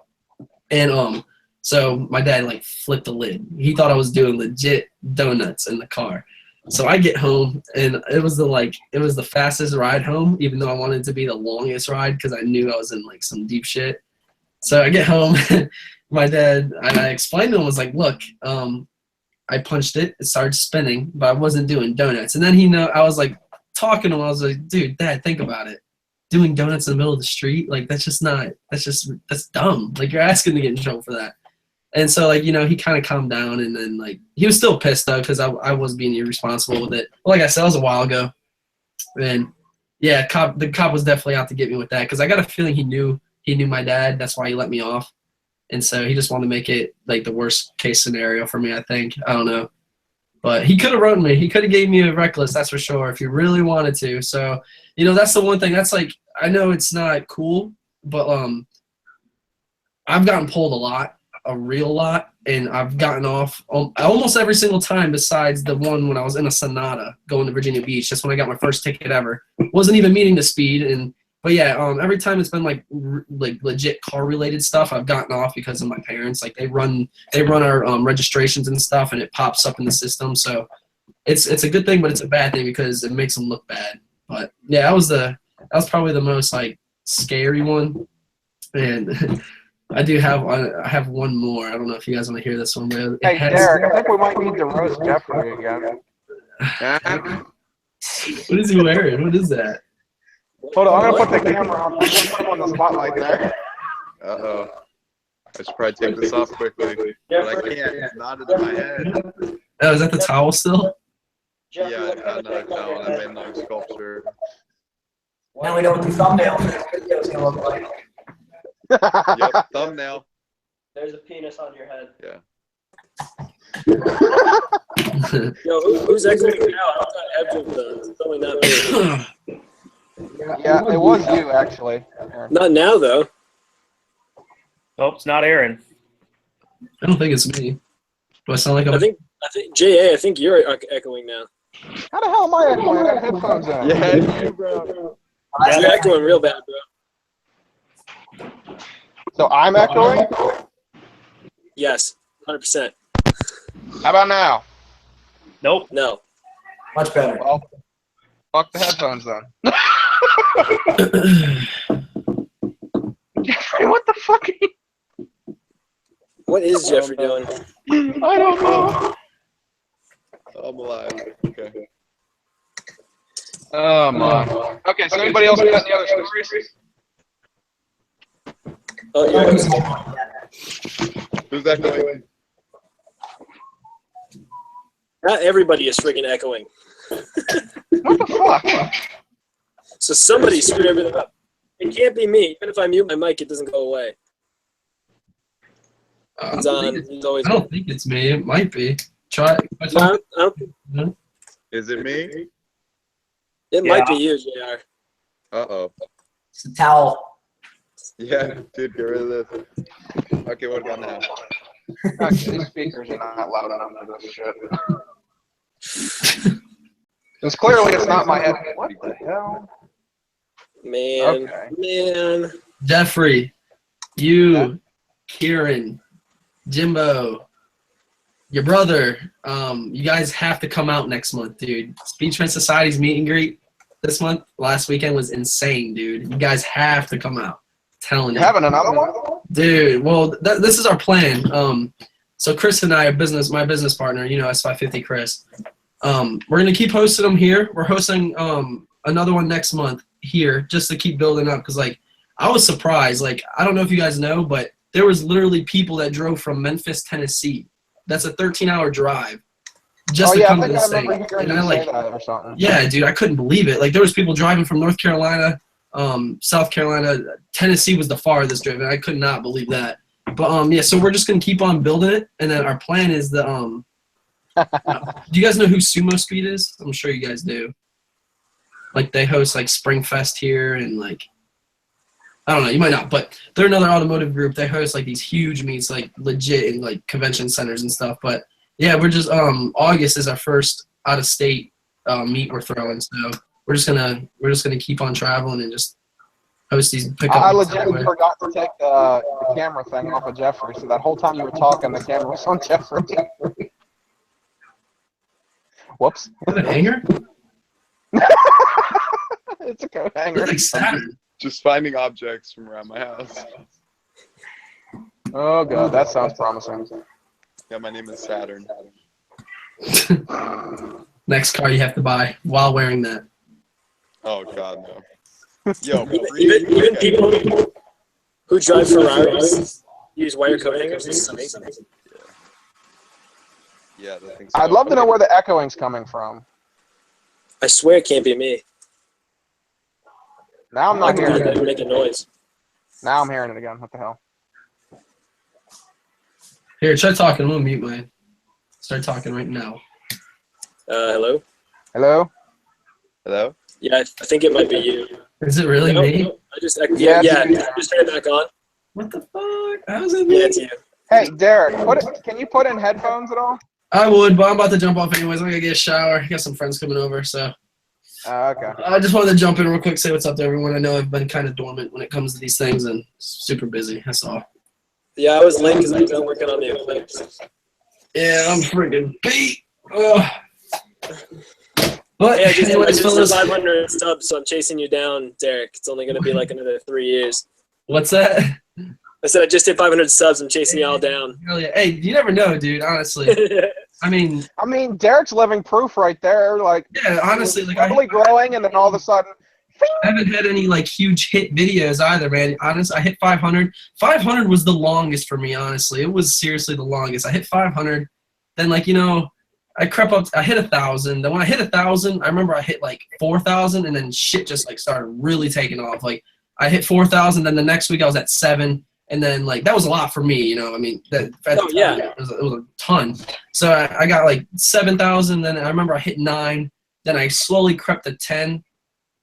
And so my dad like flipped the lid. He thought I was doing legit donuts in the car. So I get home, and it was the fastest ride home, even though I wanted it to be the longest ride because I knew I was in like some deep shit. So I get home, my dad, I explained to him, I was like, look, I punched it started spinning, but I wasn't doing donuts. And then I was like talking to him, I was like, dude, Dad, think about it. Doing donuts in the middle of the street, like that's dumb. Like, you're asking to get in trouble for that. And so, like, he kind of calmed down, and then, like, he was still pissed, though, because I was being irresponsible with it. But like I said, that was a while ago. And, yeah, the cop was definitely out to get me with that, because I got a feeling he knew my dad. That's why he let me off. And so he just wanted to make it, like, the worst-case scenario for me, I think. I don't know. But he could have wrote me. He could have gave me a reckless, that's for sure, if he really wanted to. So, that's the one thing. That's, like, I know it's not cool, but I've gotten pulled a real lot, and I've gotten off almost every single time besides the one when I was in a Sonata going to Virginia Beach. That's when I got my first ticket ever. Wasn't even meaning to speed, but yeah, every time it's been like legit car related stuff, I've gotten off because of my parents. Like, they run our registrations and stuff, and it pops up in the system. So it's a good thing, but it's a bad thing because it makes them look bad. But yeah, that was probably the most like scary one. And I have one more. I don't know if you guys want to hear this one. But hey, Derek, I think we might need to roast Jeffrey again. What is he wearing? What is that? Hold on, I'm going to put the camera on. I'm going to put him on the spotlight there. Uh-oh. I should probably take this off quickly. But I can't. It's knotted in my head. Oh, is that the towel still? Yeah, another towel. I made another sculpture. Now we know what the thumbnail for this video is going to look like. Yep, thumbnail. There's a penis on your head. Yeah. Yo, who's exiting now? I thought Ev was done. It's probably not me. Yeah, it was you, actually. Not now, though. Oh, it's not Aaron. I don't think it's me. Do I sound like I think JA. I think you're echoing now. How the hell am I echoing? I got headphones on. Yeah, you, bro. You're echoing real bad, bro. So I'm echoing? Yes, 100%. How about now? Nope. No. Much better. Well, fuck the headphones then. Jeffrey, what the fuck are you? What is Jeffrey doing? I don't know. I'm alive. Okay. Oh, man. Okay, so anybody else got any other stories? Oh, you're Who's that going? Not everybody is freaking echoing. What the fuck? So somebody screwed everything up. It can't be me. Even if I mute my mic, it doesn't go away. It's on. It's always I don't think it's me. It might be. Try it. I don't, Is it me? it might be you, JR. Uh-oh. It's a towel. Yeah, dude, get rid of this. Okay, what about now? Actually, these speakers are not loud enough for this shit. Because clearly it's not my head. What the hell? Man, Okay. man. Jeffrey, you, Kieran, Jimbo, your brother, you guys have to come out next month, dude. Speechman Society's meet and greet this month, last weekend was insane, dude. You guys have to come out. I'm telling you. You're having another one? Dude, well, this is our plan. So Chris and I, my business partner, S550 Chris, we're gonna keep hosting them here. We're hosting another one next month here just to keep building up, because like I was surprised. Like, I don't know if you guys know, but there was literally people that drove from Memphis, Tennessee. That's a 13-hour drive just to come to this thing. And I like, or something. yeah, dude, I couldn't believe it. Like, there was people driving from North Carolina, South Carolina, Tennessee was the farthest driven. I could not believe that. But yeah, so we're just gonna keep on building it, and then our plan is the do you guys know who Sumo Speed is? I'm sure you guys do. Like, they host like Springfest here, and like, I don't know, you might not, but they're another automotive group. They host like these huge meets, like legit in like convention centers and stuff. But yeah, we're just August is our first out of state meet we're throwing, so we're just gonna keep on traveling and just host these pickup. I legitimately forgot to take the camera thing off of Jeffrey, so that whole time you were talking, the camera was on Jeffrey. Whoops. Is that a hanger? It's a coat hanger. It's like Saturn. Just finding objects from around my house. Oh god, that sounds promising. Yeah, my name is Saturn. Next car you have to buy while wearing that. Oh god, no. Yo, even people who drive Ferraris use wire coat hangers. This is amazing. Yeah, I think so. I'd love to know where the echoing's coming from. I swear it can't be me. Now I'm not hearing it. Make a noise. Now I'm hearing it again. What the hell? Here, try talking. I'm gonna mute mine. Start talking right now. Hello? Hello? Hello? Yeah, I think it might be you. Is it really me? No, I just yeah, Yes. just turn it back on. What the fuck? How's it me? Yeah, it's you. Hey, Derek, can you put in headphones at all? I would, but I'm about to jump off anyways. I'm gonna get a shower. I got some friends coming over, so. Okay. I just wanted to jump in real quick, say what's up to everyone. I know I've been kind of dormant when it comes to these things and super busy. That's all. Yeah, I was late because I've been working on the Eclipse. Yeah, I'm freaking beat. Ugh. But Yeah, I just anyways, fellas, 500 subs, so I'm chasing you down, Derek. It's only going to be like another 3 years. what's that? I said I just hit 500 subs. I'm chasing you all down. Hell yeah. Hey, you never know, dude. Honestly, I mean, Derek's living proof right there. Like, yeah, honestly, like slowly growing, and then all of a sudden, I haven't had any like huge hit videos either, man. Honestly, I hit 500. 500 was the longest for me, honestly. It was seriously the longest. I hit 500. Then, like, I crept up. I hit 1,000. Then when I hit 1,000, I remember I hit like 4,000, and then shit just like started really taking off. Like, I hit 4,000. Then the next week I was at 7. And then, like, that was a lot for me, I mean, it was a ton. So I got, like, 7,000. Then I remember I hit 9. Then I slowly crept to 10,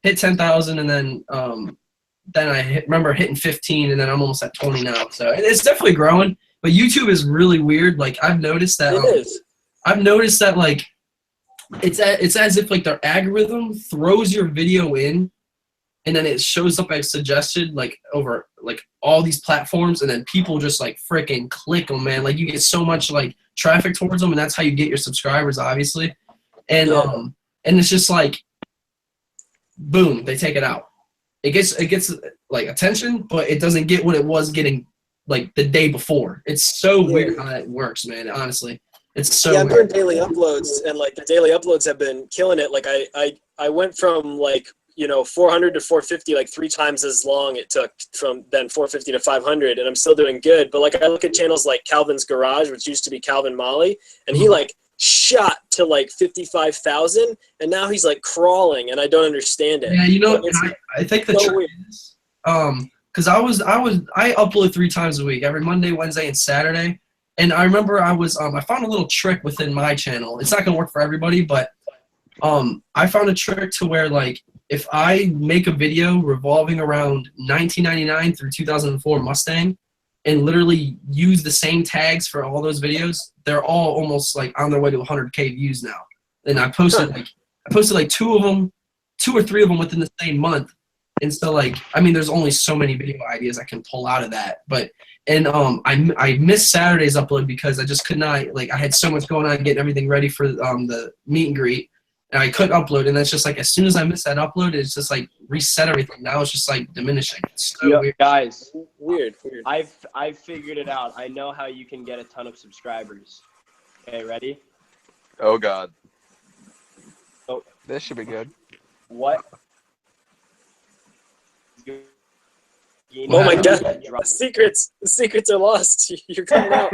hit 10,000. And then I remember hitting 15. And then I'm almost at 20 now. So it's definitely growing. But YouTube is really weird. Like, I've noticed that. It is. I've noticed that, like, it's as if, like, their algorithm throws your video in. And then it shows up as suggested, like, over, like, all these platforms, and then people just, like, freaking click them, man. Like, you get so much, like, traffic towards them, and that's how you get your subscribers, obviously. And and it's just, like, boom, they take it out. It gets, like, attention, but it doesn't get what it was getting, like, the day before. It's so weird how that works, man, honestly. It's so I'm weird. doing daily uploads, and, like, the daily uploads have been killing it. Like, I went from, like, 400 to 450, like 3 times as long it took from then 450 to 500, and I'm still doing good. But like I look at channels like Calvin's Garage, which used to be Calvin Molly, and he like shot to like 55,000, and now he's like crawling, and I don't understand it. Yeah, I think the trick is, because I upload 3 times a week, every Monday, Wednesday, and Saturday. And I remember I found a little trick within my channel. It's not gonna work for everybody, but I found a trick to where, like, if I make a video revolving around 1999 through 2004 Mustang and literally use the same tags for all those videos, they're all almost like on their way to 100K views now. And I posted like 2 or 3 of them within the same month. And so, like, I mean, there's only so many video ideas I can pull out of that. But I missed Saturday's upload because I just could not, like, I had so much going on getting everything ready for the meet and greet. and I couldn't upload. And that's just like as soon as I miss that upload, it's just like reset everything. Now it's just like diminishing. It's so weird. Guys, Weird. I've figured it out. I know how you can get a ton of subscribers. Okay, ready? Oh God. This should be good. What? Oh my god, the secrets are lost. You're coming out.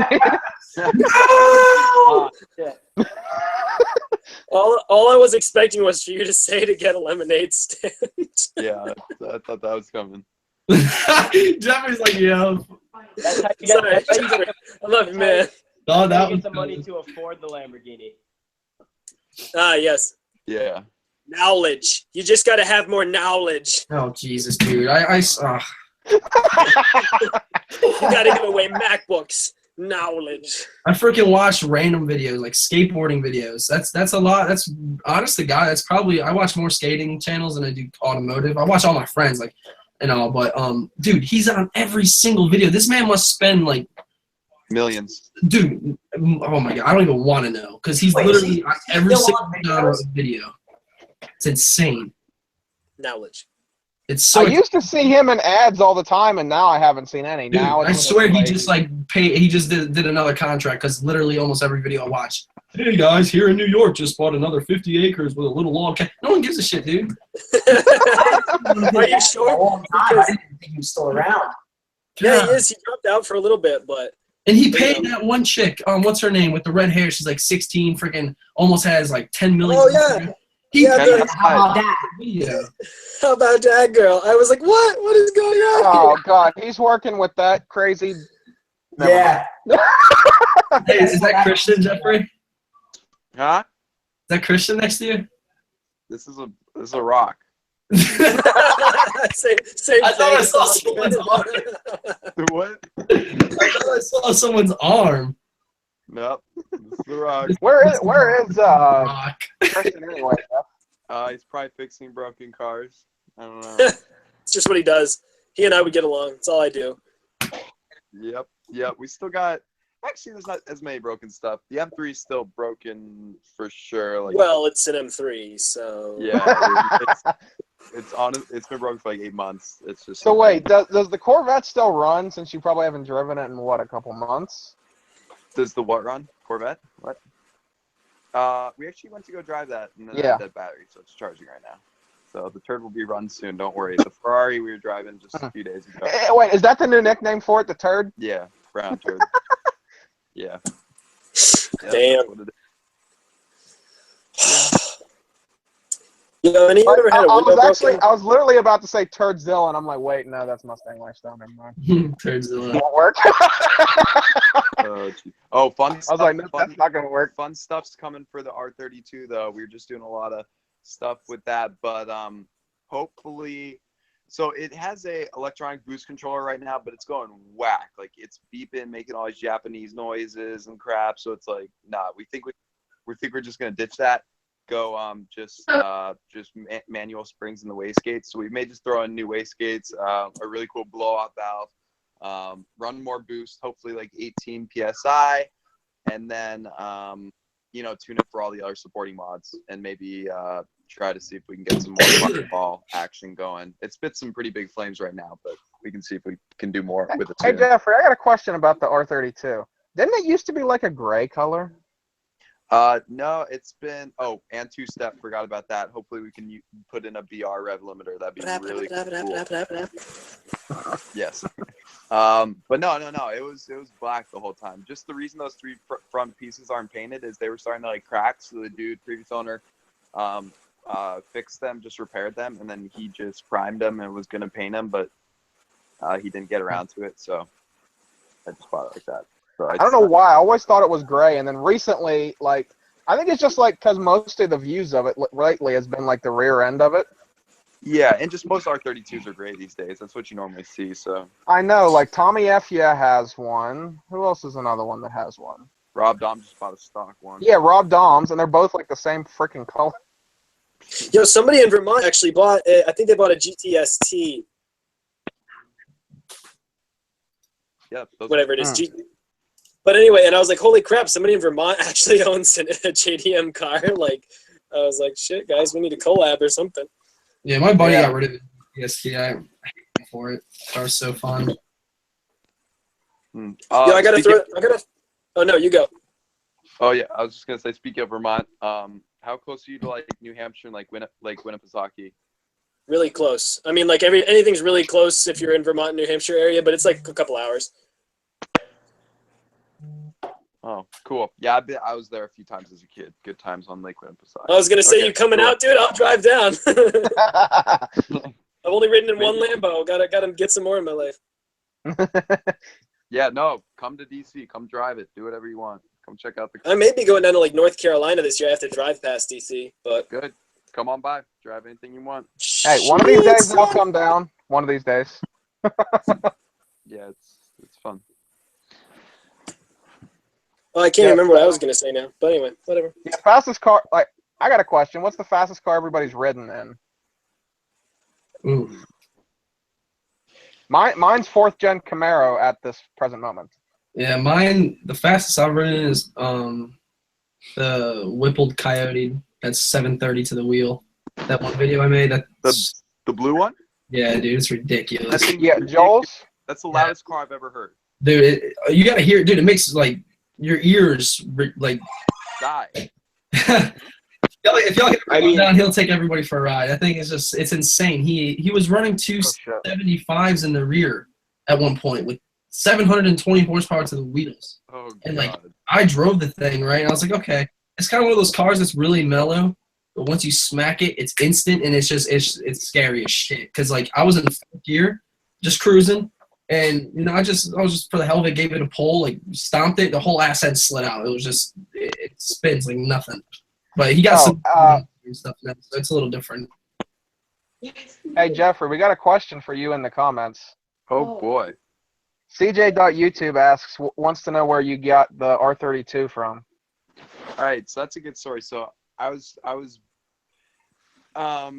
Oh, shit. All I was expecting was for you to say to get a lemonade stand. Yeah, I thought that was coming. Jeffrey's like, yo. That's how you Sorry, get, I love you, man. Oh, that's how that you was get the money to afford the Lamborghini. Ah, yes. Yeah. Knowledge. You just got to have more knowledge. Oh, Jesus, dude. You You got to give away MacBooks. Knowledge. I freaking watch random videos, like skateboarding videos. That's a lot. That's honest to God, that's probably, I watch more skating channels than I do automotive. I watch all my friends, like, and all, but dude, he's on every single video. This man must spend like Millions. dude, oh my God, I don't even want to know, because he's Wait, literally on every still single on genre of videos? video. It's insane. Knowledge. It's so. I used to see him in ads all the time, and now I haven't seen any. Dude, Now it's I just swear he like- just like he just did another contract, because literally almost every video I watch. Hey guys, here in New York, just bought another 50 acres with a little log cabin. No one gives a shit, dude. Are you sure? A long time. I didn't think he was still around. Yeah, he is. He dropped out for a little bit, but And he paid that one chick, what's her name, with the red hair? She's like 16, freaking almost has like 10 million. oh yeah. He Yeah, paid dude. How about that? video. How about that girl? I was like, what? What is going on? Oh God, he's working with that crazy. Never Yeah. Hey, is that Christian, Jeffrey? Huh? Is that Christian next to you? This is a rock. Same I thought I thing. saw someone's arm. What? I thought I saw someone's arm. Nope. This is a rock. Where is Rock. Christian anyway? He's probably fixing broken cars. I don't know. It's just what he does. He and I would get along. That's all I do. Yep. We still got. Actually, there's not as many broken stuff. The M3 is still broken for sure. Like, Well, it's an M3, so yeah, it's been broken for like 8 months. It's just. So wait, does the Corvette still run? Since you probably haven't driven it in what, a couple months? Does the what run? Corvette? What? We actually went to go drive that, and then Yeah. that battery, so it's charging right now. So the turd will be run soon. Don't worry. The Ferrari we were driving just a few days ago. Wait, is that the new nickname for it, the turd? Yeah, brown turd. Yeah. Damn. That's what it is. you know, and he never had a window broken. I was literally about to say Turdzilla, and I'm like, wait, no, that's Mustang Lifestyle. Never mind. Turdzilla. Won't work. Oh, fun stuff. I was like, no, that's not gonna work. Fun stuff's coming for the R32 though. We're just doing a lot of stuff with that, but hopefully, so it has a electronic boost controller right now, but it's going whack. Like it's beeping, making all these Japanese noises and crap. So it's like, nah, we think we're just gonna ditch that. Go just manual springs in the wastegates. So we may just throw in new wastegates, a really cool blowout valve, run more boost, hopefully like 18 psi, and then tune it for all the other supporting mods, and maybe try to see if we can get some more fireball action going. It spits some pretty big flames right now, but we can see if we can do more with it. Hey Jeffrey, I got a question about the R32. Didn't it used to be like a gray color? No, it's been, and two-step, forgot about that. Hopefully we can put in a BR rev limiter. That'd be really cool. Yes. But no, it was black the whole time. Just the reason those three front pieces aren't painted is they were starting to like crack. So the previous owner, fixed them, just repaired them, and then he just primed them and was gonna paint them, but he didn't get around to it. So I just bought it like that. So I don't know why. I always thought it was gray, and then recently, like, I think it's just like because most of the views of it lately has been like the rear end of it. Yeah, and just most R32s are gray these days. That's what you normally see. So I know, like Tommy F. has one. Who else is another one that has one? Rob Dom just bought a stock one. Yeah, Rob Doms, and they're both like the same freaking color. Yo, somebody in Vermont actually bought. I think they bought a GTST. Yeah, Whatever it is. But anyway, and I was like, holy crap, somebody in Vermont actually owns a JDM car. Like, I was like, shit, guys, we need a collab or something. Yeah, my buddy Yeah. got rid of it. EST. I hate him for it. That was so fun. Yeah, I gotta speaking- throw. I gotta. Oh no, you go. Oh yeah, I was just gonna say, speaking of Vermont, how close are you to like New Hampshire and like Winnipesaukee? Really close. I mean, like anything's really close if you're in Vermont, New Hampshire area, but it's like a couple hours. Oh, cool. Yeah, I was there a few times as a kid. Good times on Lake Winnipesaukee. I was gonna say, Okay, you coming cool. out, dude? I'll drive down. I've only ridden in one Lambo. Gotta get some more in my life. Yeah, no, come to DC. Come drive it. Do whatever you want. Come check out the. I may be going down to like North Carolina this year. I have to drive past DC, but Good. Come on by. Drive anything you want. Hey, one of these days I'll come down. One of these days. Yeah, it's fun. Well, I can't remember what I was gonna say now. But anyway, whatever. Yeah, fastest car. Like, I got a question. What's the fastest car everybody's ridden in? Ooh. Mine's 4th gen Camaro at this present moment. Yeah, mine, the fastest I've ridden is the Whippled Coyote. That's 730 to the wheel. That one video I made. That's The blue one? yeah, dude, it's ridiculous. That thing- Yeah, Joel's. That's the loudest car I've ever heard. Dude, you gotta hear it, dude. It makes like your ears like. Die. If y'all get I mean- down, he'll take everybody for a ride. I think it's insane. He was running two Oh, shit. 75s in the rear at one point with 720 horsepower to the wheels. Oh And, god. like, I drove the thing, right? And I was like, okay, it's kind of one of those cars that's really mellow, but once you smack it, it's instant, and it's scary as shit. Because, like, I was in 4th gear, just cruising, and, you know, I was just, for the hell of it, gave it a pull, like, stomped it, the whole ass head slid out. It was just, it spins like nothing. But he got some and stuff now, so it's a little different. Hey, Jeffrey, we got a question for you in the comments. Oh boy. CJ.YouTube asks, wants to know where you got the R32 from. All right, so that's a good story. So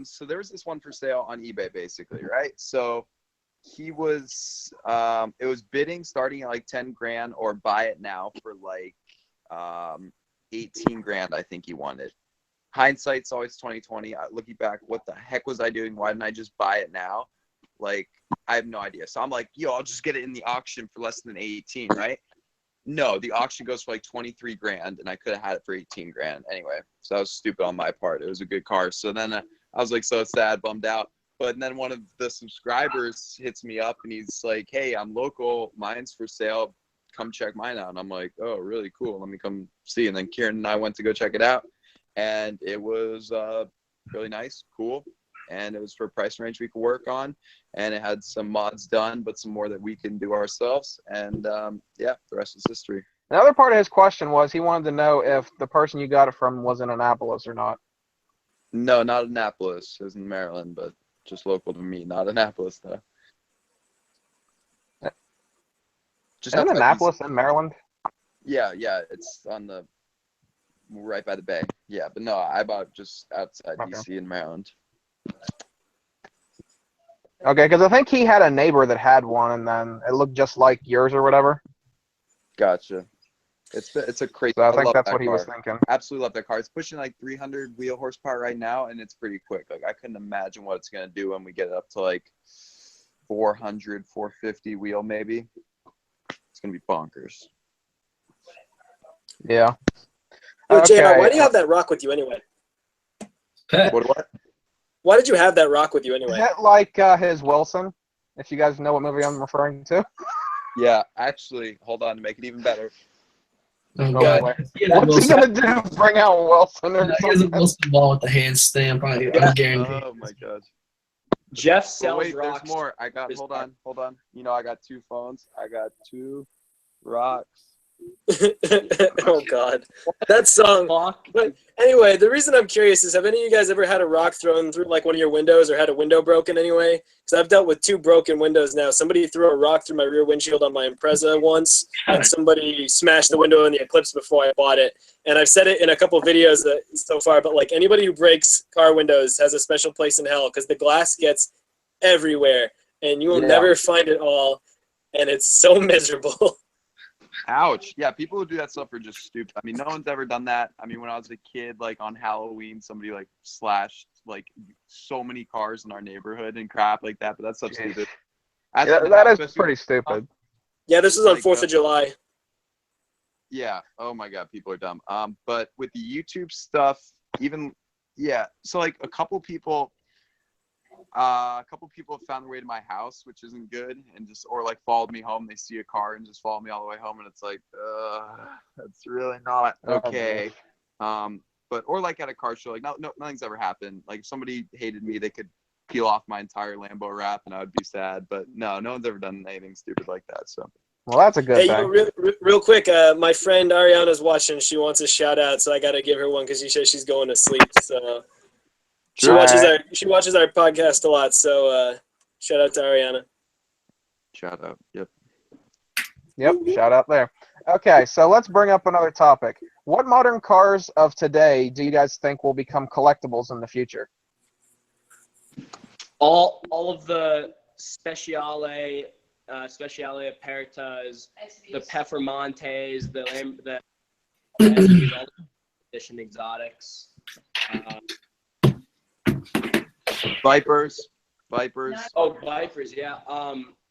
so there was this one for sale on eBay, basically, right? So he was, it was bidding starting at like 10 grand or buy it now for like 18 grand, I think he wanted. Hindsight's always 20/20. Looking back, what the heck was I doing? Why didn't I just buy it now? Like, I have no idea. So I'm like, yo, I'll just get it in the auction for less than 18, right? No, the auction goes for like 23 grand, and I could have had it for 18 grand anyway. So that was stupid on my part. It was a good car. So then I was like so sad, bummed out. But then one of the subscribers hits me up, and he's like, hey, I'm local. Mine's for sale. Come check mine out. And I'm like, oh, really cool. Let me come see. And then Kieran and I went to go check it out. And it was really nice, cool. And it was for a price range we could work on. And it had some mods done, but some more that we can do ourselves. And yeah, the rest is history. Another part of his question was he wanted to know if the person you got it from was in Annapolis or not. No, not Annapolis. It was in Maryland, but just local to me. Not Annapolis, though. Just Isn't outside Annapolis in Maryland? Yeah, it's on the right by the bay. Yeah, but no, I bought it just outside Okay. DC in Maryland. Okay, because I think he had a neighbor that had one, and then it looked just like yours or whatever. Gotcha. It's a crazy. So I think love that's that what he car. was thinking. Absolutely love that car. It's pushing like 300 wheel horsepower right now, and it's pretty quick. Like, I couldn't imagine what it's gonna do when we get it up to like 400, 450 wheel maybe. It's gonna be bonkers. Yeah. Yo, JR, Okay. why do you have that rock with you anyway? Pet. What? Why did you have that rock with you Is anyway? that like his Wilson? If you guys know what movie I'm referring to. Yeah, actually, hold on to make it even better. Oh, Oh, God. wait. He had that What's he Wilson- gonna do? Bring out Wilson or he has a something? Wilson ball with the hand stamp. I guarantee. Oh my god. Jeff But sells wait, rocks. there's more. I got. His Hold car. on. You know, I got 2 phones. I got 2 rocks. Oh God, that song. But anyway, the reason I'm curious is, have any of you guys ever had a rock thrown through like one of your windows, or had a window broken anyway? Because I've dealt with 2 broken windows now. Somebody threw a rock through my rear windshield on my Impreza once, and somebody smashed the window in the Eclipse before I bought it. And I've said it in a couple of videos so far, but like anybody who breaks car windows has a special place in hell, because the glass gets everywhere, and you will Yeah. never find it all, and it's so miserable. Ouch. Yeah, people who do that stuff are just stupid. I mean, no one's ever done that. I mean, when I was a kid, like on Halloween, somebody like slashed like so many cars in our neighborhood and crap like that. But that's so stupid. Yeah, that is pretty stupid. Yeah, this is on Like, 4th of July. Yeah. Oh my God, people are dumb. But with the YouTube stuff, even so like a couple people have found their way to my house, which isn't good, and just or like followed me home. They see a car and just follow me all the way home, and it's like, that's really not okay. But or like at a car show, like no, nothing's ever happened. Like if somebody hated me, they could peel off my entire Lambo wrap, and I would be sad. But no one's ever done anything stupid like that. So. Well, that's a good Hey, thing. real quick, my friend Ariana's watching. She wants a shout out, so I got to give her one because she says she's going to sleep. So she watches our podcast a lot. So shout out to Ariana. Shout out. Yep. Shout out there. Okay, so let's bring up another topic. What modern cars of today do you guys think will become collectibles in the future? All of the Speciale Apertas, the Performantes, the SUVs, all the edition exotics. Vipers. Oh, Vipers, yeah.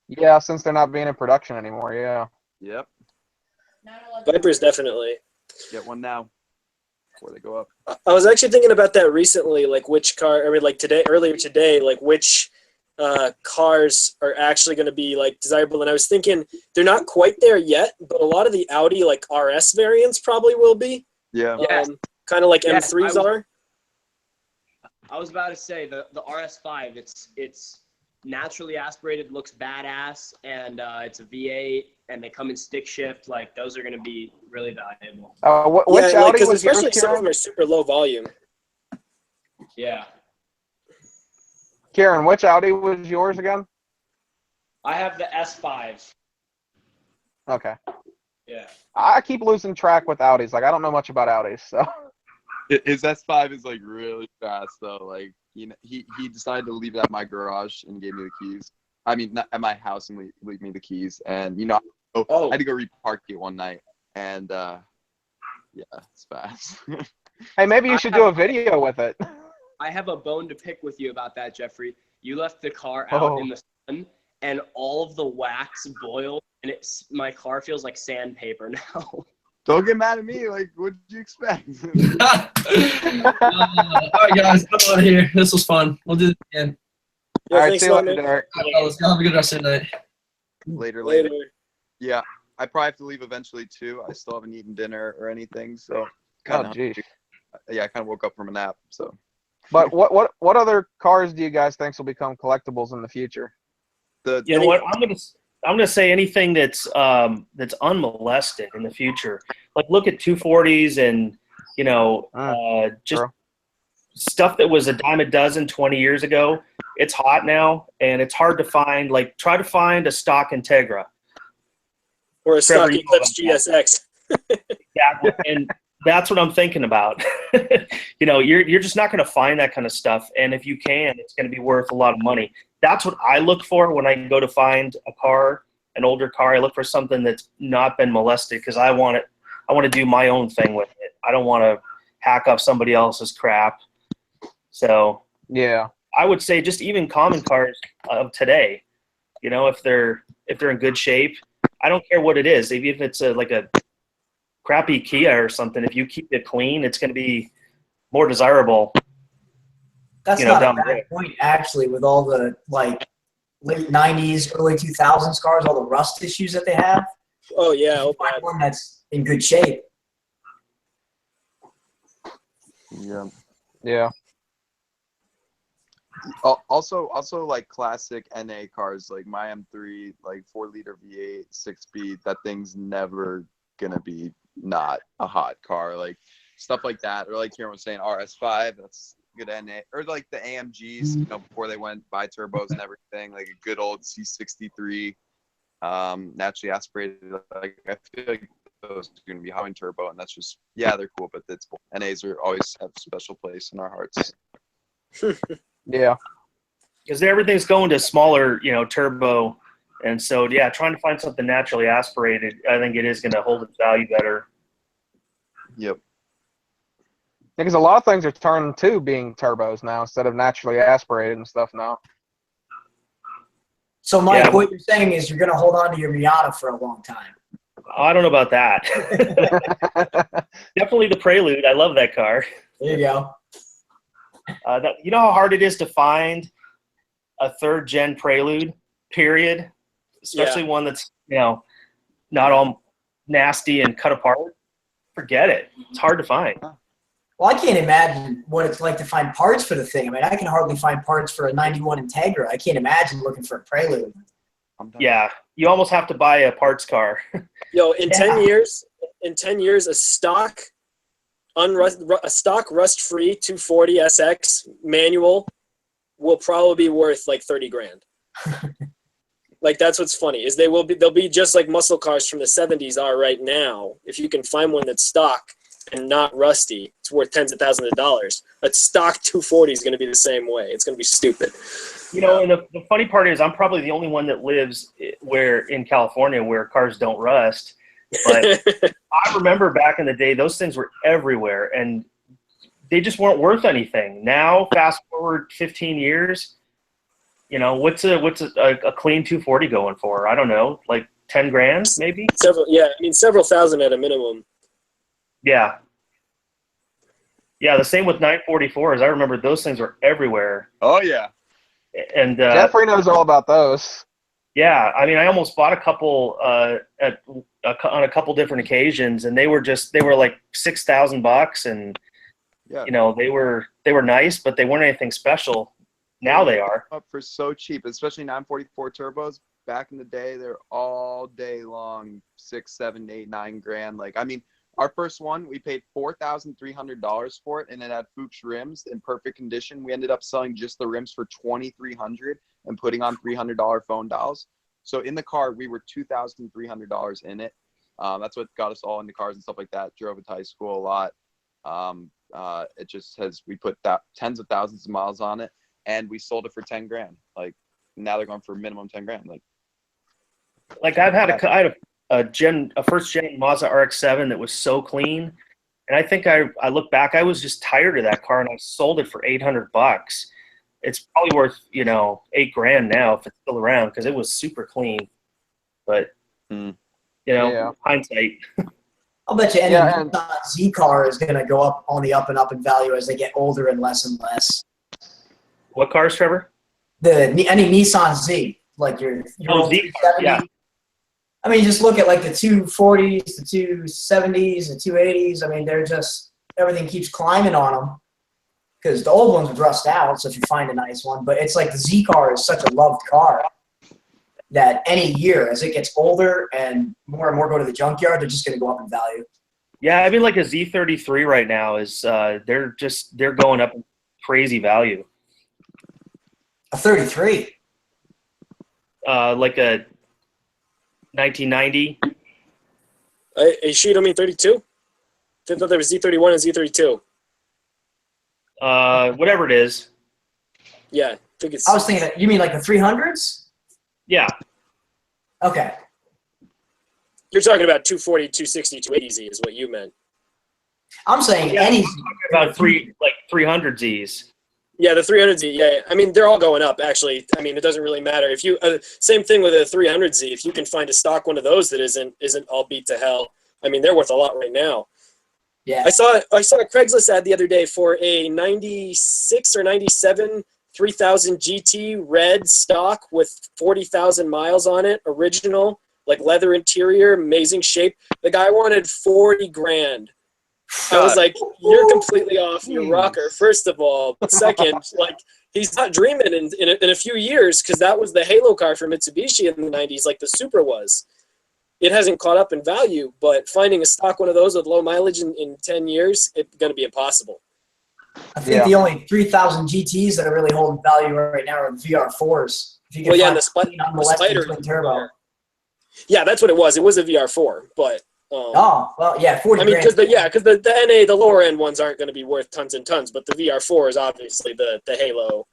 Yeah, since they're not being in production anymore, yeah. Yep. Vipers, definitely. Get one now before they go up. I was actually thinking about that recently, like which car, earlier today, like which cars are actually going to be like desirable. And I was thinking they're not quite there yet, but a lot of the Audi like RS variants probably will be. Yeah. Kind of like M3s are. I was about to say the RS5. It's naturally aspirated, looks badass, and it's a V8, and they come in stick shift. Like those are going to be really valuable. Which Audi was yours, especially some of Kieran? them are super low volume. Yeah. Kieran, which Audi was yours again? I have the S5. Okay. Yeah. I keep losing track with Audis. Like I don't know much about Audis, so. His S5 is like really fast though. Like he decided to leave it at my garage and gave me the keys. I mean, not at my house and leave me the keys. And I had to go repark it one night, and it's fast. Hey, maybe you should do a video with it. I have a bone to pick with you about that, Jeffrey. You left the car out in the sun, and all of the wax boiled, and my car feels like sandpaper now. Don't get mad at me. Like, what did you expect? All right, guys, come on here. This was fun. We'll do this again. All right, thanks see you a later, lot, man. Derek. All right, fellas, have a good rest of the night. Later. Yeah, I probably have to leave eventually too. I still haven't eaten dinner or anything, so Geez. I kind of woke up from a nap. So, but what other cars do you guys think will become collectibles in the future? You know what? I'm gonna say anything that's unmolested in the future. Like look at 240s and just true. Stuff that was a dime a dozen 20 years ago. It's hot now, and it's hard to find. Like try to find a stock Integra Or a stock Trevor, Eclipse GSX. and that's what I'm thinking about. You're just not going to find that kind of stuff, and if you can, it's going to be worth a lot of money. That's what I look for when I go to find a car, an older car. I look for something that's not been molested because I want to do my own thing with it. I don't want to hack up somebody else's crap. So Yeah. I would say just even common cars of today, if they're in good shape, I don't care what it is. Even if it's like a crappy Kia or something, if you keep it clean, it's going to be more desirable. That's not a bad point, actually, with all the like late 90s, early 2000s cars, all the rust issues that they have. Oh, yeah. Find one that's in good shape. yeah. Yeah. Also like classic NA cars, like my M3, like 4-liter V8, 6-speed. That thing's never gonna be not a hot car. Like stuff like that, or like Kieran was saying, RS5. That's good NA, or like the AMGs, before they went bi-turbos and everything, like a good old C63, naturally aspirated. Like I feel like those are going to be high in turbo, and that's just they're cool, but it's NAs are always have a special place in our hearts. Yeah. Because everything's going to smaller, turbo And so, yeah, trying to find something naturally aspirated, I think it is going to hold its value better. Yep. Because a lot of things are turned to being turbos now instead of naturally aspirated and stuff now. So, Mike, Yeah. what you're saying is you're going to hold on to your Miata for a long time. I don't know about that. Definitely the Prelude. I love that car. There you go. You know how hard it is to find a third-gen Prelude, period? Especially one that's, you know, not all nasty and cut apart. Forget it. It's hard to find. Well, I can't imagine what it's like to find parts for the thing. I mean, I can hardly find parts for a 91 Integra. I can't imagine looking for a Prelude. Yeah, you almost have to buy a parts car. Yo, in 10 years, a stock rust-free 240 SX manual will probably be worth like 30 grand. Like, that's what's funny, is they'll be just like muscle cars from the 70s are right now. If you can find one that's stock and not rusty, it's worth tens of thousands of dollars. A stock 240 is going to be the same way. It's going to be stupid. You know, and the funny part is I'm probably the only one that lives in California where cars don't rust. But I remember back in the day, those things were everywhere, and they just weren't worth anything. Now, fast forward 15 years, you know, what's a clean 240 going for? I don't know, like 10 grand maybe? Several thousand at a minimum. Yeah. Yeah, the same with 944s. I remember those things were everywhere. Oh, yeah. And Jeffrey knows all about those. Yeah, I mean, I almost bought a couple on a couple different occasions, and they were like $6,000, and Yeah. you know, they were nice, but they weren't anything special. Now they are. Up for so cheap, especially 944 turbos. Back in the day, they're all day long, 6, 7, 8, 9 grand. Like, I mean, our first one, we paid $4,300 for it, and it had Fuchs rims in perfect condition. We ended up selling just the rims for $2,300 and putting on $300 phone dials. So in the car, we were $2,300 in it. That's what got us all into cars and stuff like that. Drove it to high school a lot. It just we put tens of thousands of miles on it, and we sold it for 10 grand. Like, now they're going for minimum 10 grand. Like I had a first gen Mazda RX-7 that was so clean, and I think I look back, I was just tired of that car, and I sold it for $800. It's probably worth, you know, $8 grand now if it's still around, because it was super clean. But you know, hindsight. I'll bet you any Z car is going to go up on the up and up in value as they get older and less. What cars, Trevor? Any Nissan Z, like your old Z, 270. yeah. I mean, just look at like the 240s, the 270s, the 280s. I mean, they're just, everything keeps climbing on them because the old ones would rust out. So if you find a nice one, but it's like the Z car is such a loved car that any year as it gets older and more go to the junkyard, they're just going to go up in value. Yeah, I mean, like a Z33 right now is they're going up in crazy value. A 33. Like a 1990. You don't mean 32? I thought there was Z31 and Z32. Whatever it is. Yeah, I think it's. I was thinking that you mean like the 300s? Yeah. Okay. You're talking about 240, 260, 280Z is what you meant. I'm saying Yeah, any. I'm talking about 300Zs. Yeah, the 300Z. Yeah, I mean they're all going up. Actually, I mean it doesn't really matter if you. Same thing with a 300Z. If you can find a stock one of those that isn't all beat to hell, I mean they're worth a lot right now. Yeah. I saw a Craigslist ad the other day for a 96 or 97 3000 GT red stock with 40,000 miles on it, original, like leather interior, amazing shape. The guy wanted 40 grand. I was like, you're completely off your rocker, first of all. But second, like, he's not dreaming in a few years, because that was the Halo car for Mitsubishi in the 90s, like the Supra was. It hasn't caught up in value, but finding a stock one of those with low mileage in 10 years, it's going to be impossible. I think the only 3000 GTs that are really holding value right now are the VR4s. If you can and find the Spider twin turbo. Yeah, that's what it was. It was a VR4, but. 40 I mean, grand. because the NA, the lower end ones aren't going to be worth tons and tons, but the VR4 is obviously the Halo,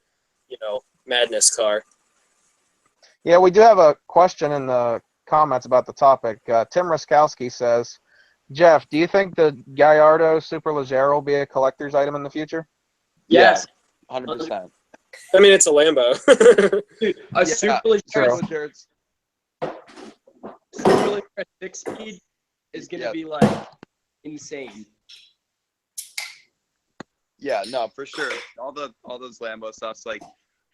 madness car. Yeah, we do have a question in the comments about the topic. Tim Ruskowski says, Jeff, do you think the Guyardo Superleggera will be a collector's item in the future? Yes. 100%. I mean, it's a Lambo. Dude, a Superleggera 6-speed is going to be like insane. Yeah, no, for sure. All those Lambo stuff's like,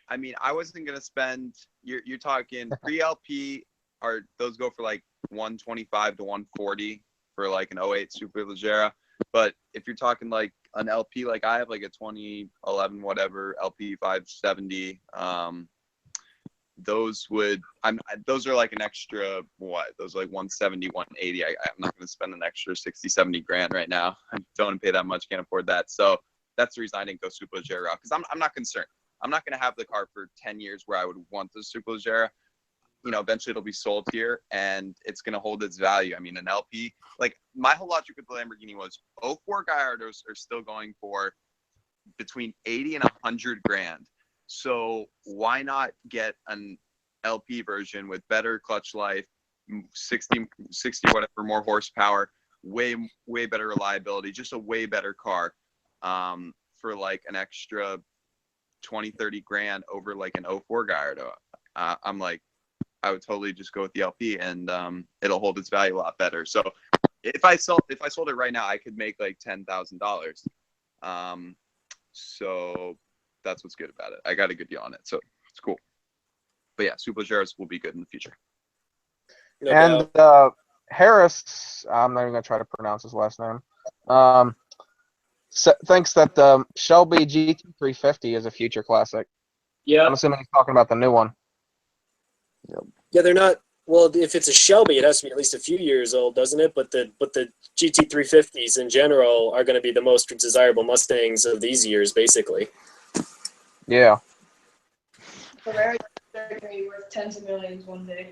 I mean, I wasn't gonna spend. You're talking pre-LP, or those go for like 125 to 140 for like an '08 Superleggera. But if you're talking like an LP, like I have like a 2011 whatever LP 570. Those are like an extra what? Those are like 170, 180. I'm not gonna spend an extra 60, 70 grand right now. I don't want to pay that much. Can't afford that. So that's the reason I didn't go Superleggera because I'm not concerned. I'm not going to have the car for 10 years where I would want the Superleggera. You know, eventually it'll be sold here and it's going to hold its value. I mean, an LP, like my whole logic with the Lamborghini was 04 Gallardos are still going for between 80 and 100 grand. So why not get an LP version with better clutch life, 60 whatever more horsepower, way better reliability, just a way better car for like an extra 20, 30 grand over like an 04 Gallardo. I'm like, I would totally just go with the LP and it'll hold its value a lot better. So if I sold it right now, I could make like $10,000. So that's what's good about it. I got a good deal on it, so it's cool. But yeah, Superleggeras will be good in the future. And Harris, I'm not even gonna try to pronounce his last name. Thinks that the Shelby GT350 is a future classic. Yeah. I'm assuming he's talking about the new one. Yep. Yeah, they're not. Well, if it's a Shelby, it has to be at least a few years old, doesn't it? But the GT350s in general are going to be the most desirable Mustangs of these years, basically. Yeah. Ferrari are going to be worth tens of millions one day.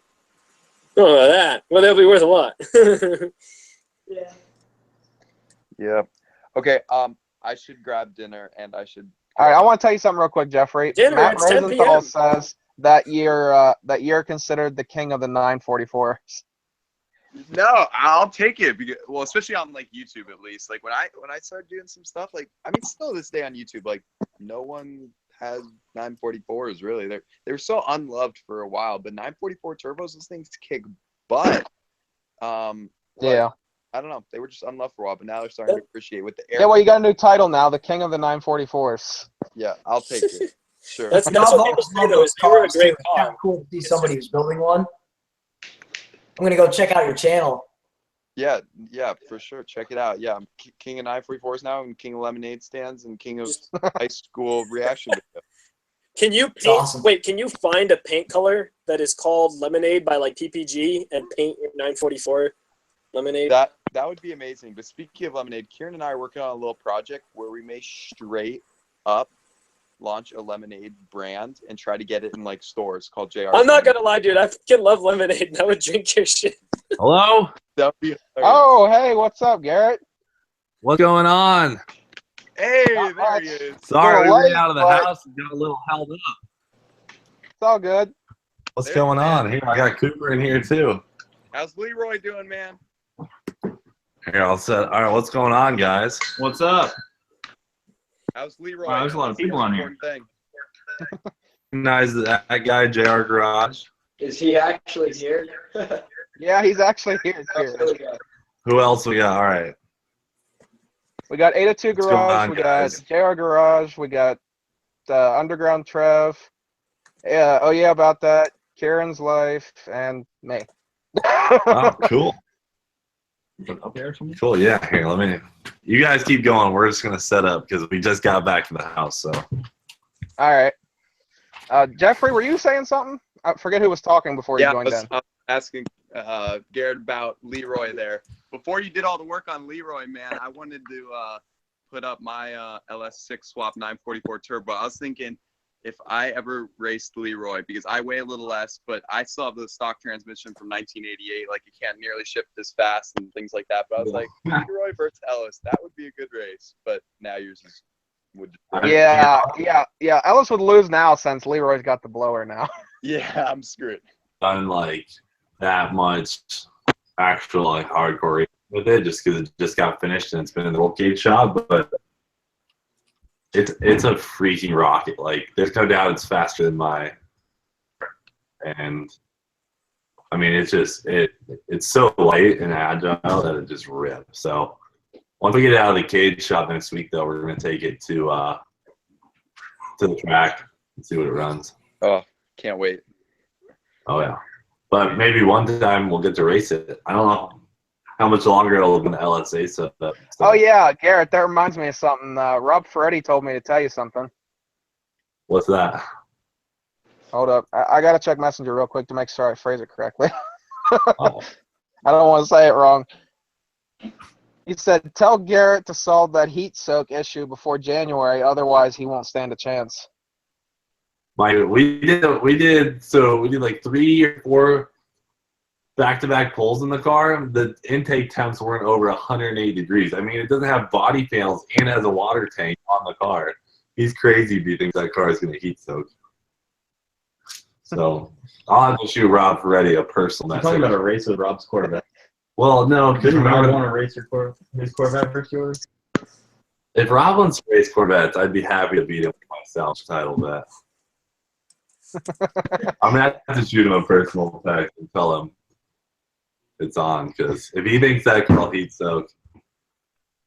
Oh, that. Well, they'll be worth a lot. Yeah. Yeah. Okay. I should grab dinner and I should. All right, I want to tell you something real quick, Jeffrey. Dinner, Matt it's 10 Rosenthal p.m. says that you're considered the king of the 944s. No, I'll take it because, well, especially on like YouTube at least. Like when I started doing some stuff, like I mean, still to this day on YouTube, like no one has 944s really. They were so unloved for a while, but 944 turbos, those things kick butt. Yeah. I don't know. They were just unloved for a while, but now they're starting to appreciate with the air. Yeah, well, you got a new title now, the king of the 944s. Yeah, I'll take it. Sure. That's what people say, though, is you were a great car. Cool to see somebody who's building one. I'm gonna go check out your channel. Yeah, for sure. Check it out. Yeah, I'm king of 944s now, and king of lemonade stands, and king of high school reaction video. Can you paint? Awesome. Wait, can you find a paint color that is called Lemonade by like PPG and paint your 944 Lemonade? That would be amazing. But speaking of lemonade, Kieran and I are working on a little project where we may straight up launch a lemonade brand and try to get it in like stores called JR. I'm not gonna lie, dude. I fucking love lemonade, and I would drink your shit. Hello? That would be hilarious. Oh, hey, what's up, Garrett? What's going on? Hey, there he is. Sorry, we Little ran late, out of the but- house and got a little held up. It's all good. What's There going you on? are. Here, I got Cooper in here too. How's Leroy doing, man? Here, I'll set. All right, what's going on, guys? What's up? How's Leroy? Wow, there's a lot of people on here. Important thing. Recognize that guy, JR Garage. Is he actually here? Yeah, he's actually here. Who else we got? All right. We got 802 What's going Garage, on, we got guys? JR Garage, we got Underground Trev. Yeah, oh yeah, about that. Kieran's Life, and me. Oh, cool. Up there or something? Cool. Yeah. Here, let me. You guys keep going. We're just gonna set up because we just got back to the house. So. All right. Jeffrey, were you saying something? I forget who was talking before you Yeah, joined in. I was asking Garrett about Leroy there. Before you did all the work on Leroy, man, I wanted to put up my LS6 swap 944 turbo. I was thinking if I ever raced Leroy, because I weigh a little less, but I still have the stock transmission from 1988. Like, you can't nearly shift as fast and things like that. But I was like, Leroy versus Ellis, that would be a good race. But now yours would. Yeah. Ellis would lose now since Leroy's got the blower now. Yeah, I'm screwed. done like that much actual like hardcore racing with it, just because it just got finished and it's been in the roll cage shop. But it's a freaking rocket. Like there's no doubt it's faster than my. And I mean, it's just it's so light and agile that it just rips. So once we get it out of the cage shop next week, though, we're gonna take it to the track and see what it runs. Oh, can't wait. Oh yeah, but maybe one time we'll get to race it. I don't know how much longer it'll be in the LSA setup. So. Oh yeah, Garrett, that reminds me of something. Rob Ferretti told me to tell you something. What's that? Hold up, I gotta check Messenger real quick to make sure I phrase it correctly. Oh. I don't want to say it wrong. He said, "Tell Garrett to solve that heat soak issue before January, otherwise he won't stand a chance." We did like 3 or 4 back-to-back pulls in the car. The intake temps weren't over 180 degrees. I mean, it doesn't have body panels and has a water tank on the car. He's crazy if he thinks that car is going to heat soak. So I'll have to shoot Rob Ferretti a personal You're message. talking about a race with Rob's Corvette. Well, no, because Didn't Rob remember, want to race his Corvette versus yours? if Rob wants to race Corvettes, I'd be happy to beat him with my self-title bet. I'm going to have to shoot him a personal text and tell him it's on, because if he thinks that car will heat soak,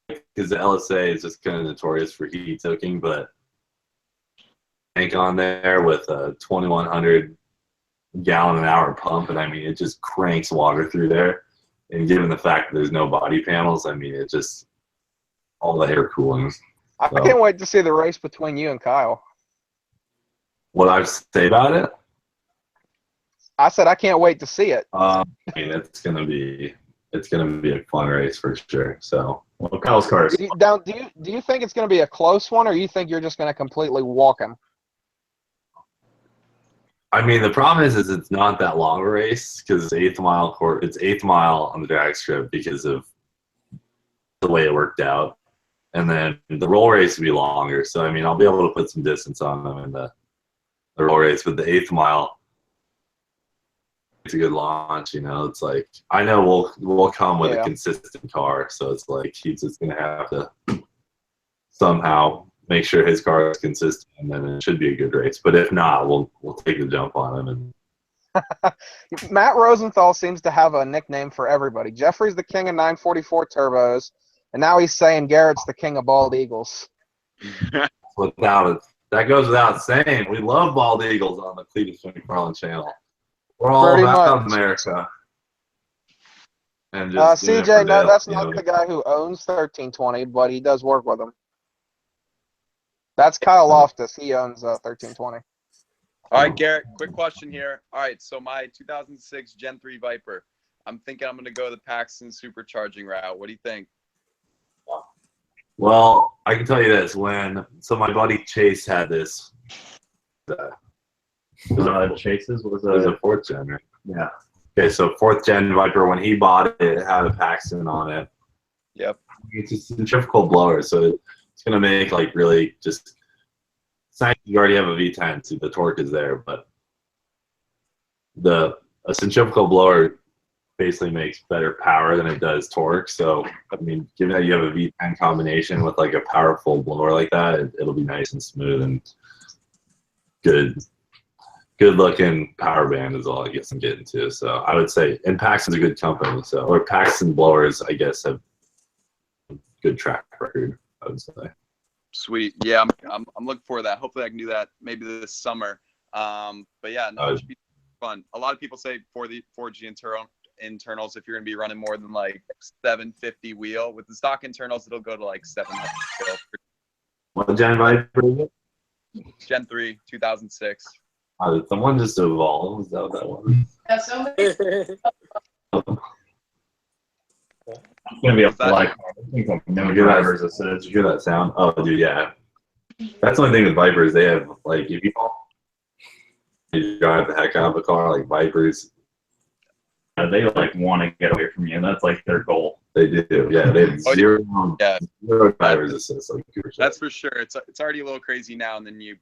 because the LSA is just kind of notorious for heat soaking, but tank on there with a 2,100 gallon an hour pump, and I mean, it just cranks water through there. And given the fact that there's no body panels, I mean, it just all the air cooling. I can't wait to see the race between you and Kyle. What I say about it? I said I can't wait to see it. I mean, it's gonna be a fun race for sure. So, well, Kyle's car is. Do you think it's going to be a close one, or you think you're just going to completely walk him? I mean, the problem is it's not that long a race because it's 8th mile on the drag strip because of the way it worked out, and then the roll race will be longer. So I mean, I'll be able to put some distance on them in the roll race, but the 8th mile, it's a good launch. You know, it's like I know we'll come with a consistent car, so it's like he's just gonna have to somehow make sure his car is consistent, and then it should be a good race. But if not, we'll take the jump on him. And Matt Rosenthal seems to have a nickname for everybody. Jeffrey's the king of 944 turbos, and now he's saying Garrett's the king of bald eagles. That goes without saying. We love bald eagles on the Cleetus McFarland channel. We're all Pretty about much. America. And just CJ, no, that's not the guy who owns 1320, but he does work with him. That's Kyle Loftus. He owns 1320. All right, Garrett, quick question here. All right, so my 2006 Gen 3 Viper, I'm thinking I'm going to go the Paxton supercharging route. What do you think? Well, I can tell you this. So my buddy Chase had this. Chases? What was It was a 4th gen, right? Yeah. Okay, so 4th gen Viper, when he bought it, it had a Paxton on it. Yep. It's a centrifugal blower, so it's going to make like really just it's nice. You already have a V10, so the torque is there, but a centrifugal blower basically makes better power than it does torque. So, I mean, given that you have a V10 combination with like a powerful blower like that, it'll be nice and smooth and good looking power band is all I guess I'm getting to. So I would say, and Paxton's a good company. So, or Paxton blowers, I guess, have good track record, I would say. Sweet. Yeah, I'm looking forward to that. Hopefully I can do that maybe this summer. But yeah, no, it should be fun. A lot of people say for the 4G internals, if you're going to be running more than like 750 wheel, with the stock internals, it'll go to like 700 wheel. What gen Viper is it? Gen 3, 2006. Did someone just evolve? Is that what that was? Yeah, so It's going to be a Is that- fly car. I think like no Did you drivers assist. Did you hear that sound? Oh, dude, yeah. That's the only thing with Vipers. They have, like, if you drive the heck out of a car, like Vipers, They like want to get away from you, and that's like their goal. they do. Yeah, they have Yeah. zero driver's assist. Like, That's for sure. It's already a little crazy now, and then you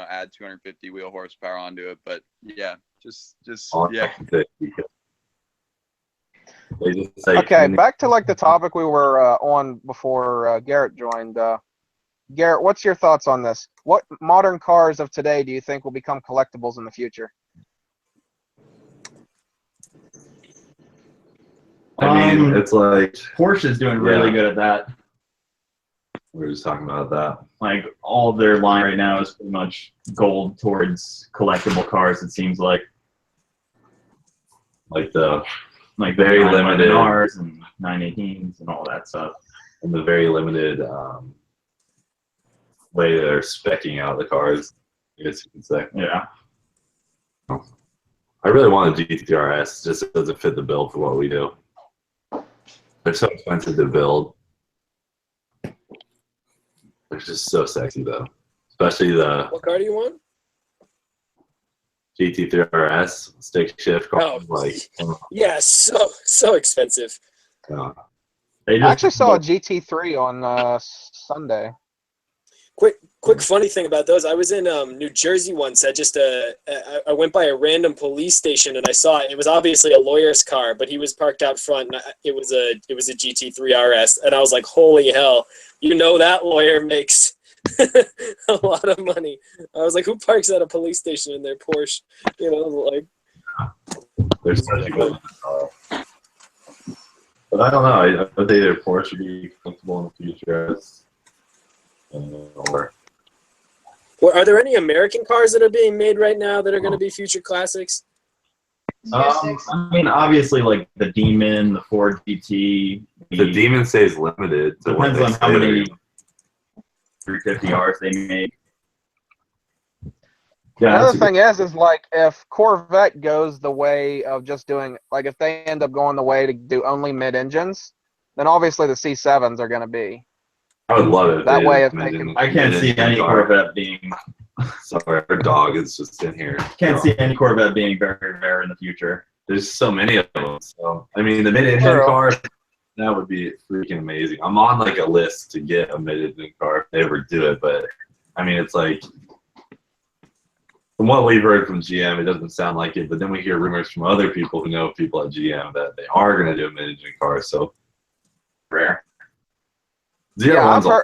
add 250 wheel horsepower onto it. But yeah, just All yeah. Okay, back to like the topic we were on before Garrett joined. Garrett, what's your thoughts on this? What modern cars of today do you think will become collectibles in the future? I mean, it's like Porsche's doing really good at that. we were just talking about that. Like all of their line right now is pretty much gold towards collectible cars. It seems like The very limited R's and 918s and all that stuff. and the very limited way they're speccing out the cars, I guess you could say. Yeah. I really want a GT3 RS, just it doesn't fit the build for what we do. They're so expensive to build. They're just so sexy though, especially the What car do you want? GT3 RS stick shift car. Oh, yeah, so expensive. Yeah. They I just actually saw a GT3 on Sunday. Quick funny thing about those, I was in New Jersey once. I went by a random police station and I saw it. It was obviously a lawyer's car, but he was parked out front. And it was a GT3 RS, and I was like, "Holy hell! That lawyer makes a lot of money." I was like, "Who parks at a police station in their Porsche?" Like. They're such a good car. But I don't know. I think their Porsche would be comfortable in the future. Well, are there any American cars that are being made right now that are going to be future classics? I mean, obviously, like the Demon, the Ford GT. The Demon stays limited. Depends on how many 350Rs they make. Yeah, Another thing is like if Corvette goes the way of just doing, like if they end up going the way to do only mid-engines, then obviously the C7s are going to be. I would love it. That way if they can. I can't see any Corvette being. Sorry, our dog is just in here. Can't see any Corvette being very rare in the future. There's so many of them. So I mean, the mid-engine car, that would be freaking amazing. I'm on like a list to get a mid-engine car if they ever do it, but I mean, it's like from what we've heard from GM, it doesn't sound like it. But then we hear rumors from other people who know people at GM that they are going to do a mid-engine car. So rare. Yeah, ZR1's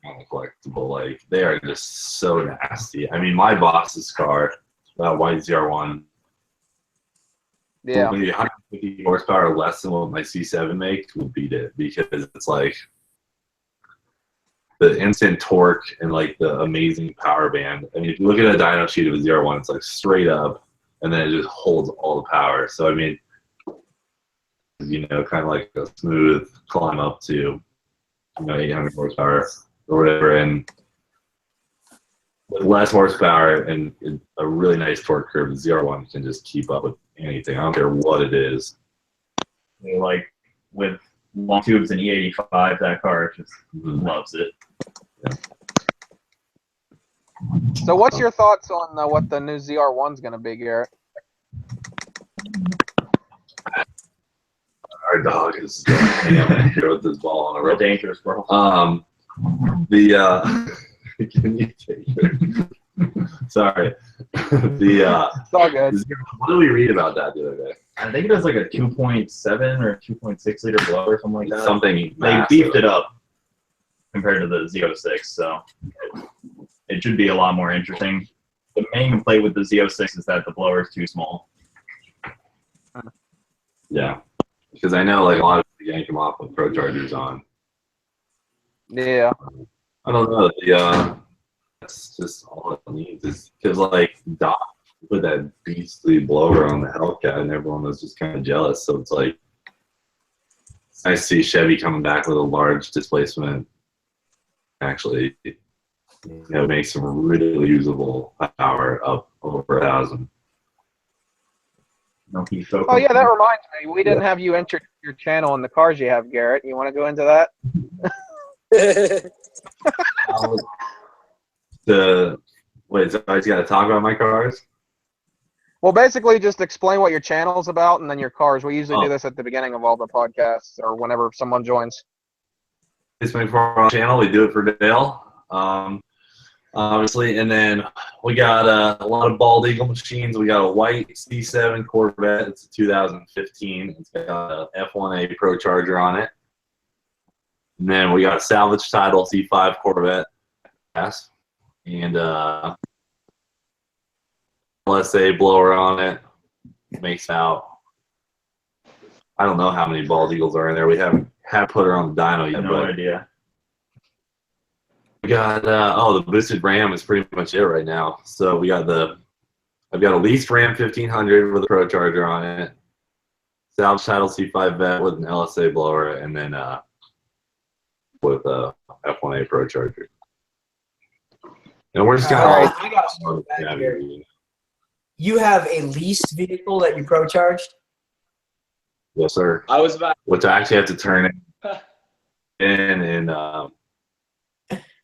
kind of collectible. Like they are just so nasty. I mean, my boss's car, that white ZR1, Yeah. maybe 150 horsepower less than what my C7 makes would beat it because it's like the instant torque and like the amazing power band. I mean, if you look at a dyno sheet of a ZR1, it's like straight up, and then it just holds all the power. So I mean, kind of like a smooth climb up to 800 horsepower or whatever, and with less horsepower and a really nice torque curve, the ZR1 can just keep up with anything. I don't care what it is. Like with long tubes and E85, that car just loves it. Yeah. So what's your thoughts on what the new ZR1's going to be, Garrett? Our dog is hanging out here with this ball on a Real rope. dangerous, bro. Can you take it? Sorry. It's all good. What did we read about that the other day? I think it was like a 2.7 or 2.6 liter blower, something like that. Something They massive. beefed it up compared to the Z06, so it should be a lot more interesting. The main complaint with the Z06 is that the blower is too small. Yeah, because I know like a lot of people yank them off with Pro Chargers on. Yeah. I don't know. That's just all it needs is because like Doc put that beastly blower on the Hellcat and everyone was just kind of jealous. So it's like it's nice to see Chevy coming back with a large displacement. Actually, make some really usable power up over 1,000. No heat Oh yeah, that reminds me. We didn't have you enter your channel in the cars you have, Garrett. You want to go into that? Wait, so I just got to talk about my cars? Well, basically, just explain what your channel's about, and then your cars. We usually do this at the beginning of all the podcasts, or whenever someone joins. It's my channel. We do it for Dale. obviously. And then we got a lot of bald eagle machines. We got a white C7 Corvette. It's a 2015. It's got a F1A Pro Charger on it. And then we got a salvage title C5 Corvette. Yes. And LSA blower on it. Makes out, I don't know how many bald eagles are in there. We haven't put her on the dyno yet. No idea. We got the boosted Ram is pretty much it right now. So we got I've got a leased Ram 1500 with a Pro Charger on it, salvage title C5 Vet with an LSA blower, and then with a F1A Pro Charger. And we're just kind of I got to back here. You have a leased vehicle that you Pro charged? Yes, sir. I was about. Which I actually have to turn in, and I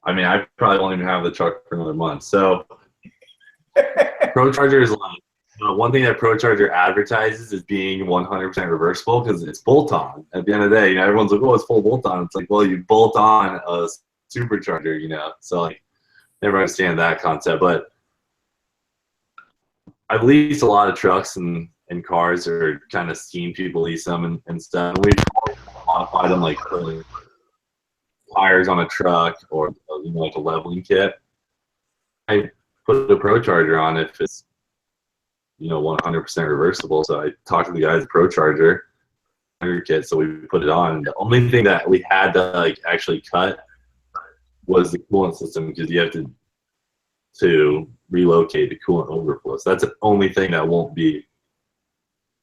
mean, I probably won't even have the truck for another month. So, Pro Charger is like one thing that Pro Charger advertises is being 100% reversible because it's bolt-on. At the end of the day, you know, everyone's like, "Oh, it's full bolt-on." It's like, well, you bolt on a supercharger, you know. So like, never understand that concept. But I've leased a lot of trucks and cars, or kind of seen people lease them and stuff. And we've modified them, like putting tires on a truck, or you know, like a leveling kit. I put a Pro Charger on if it's, you know, 100% reversible. So I talked to the guys at Pro Charger kit, so we put it on. The only thing that we had to like actually cut was the coolant system, because you have to relocate the coolant overflow. So that's the only thing that won't be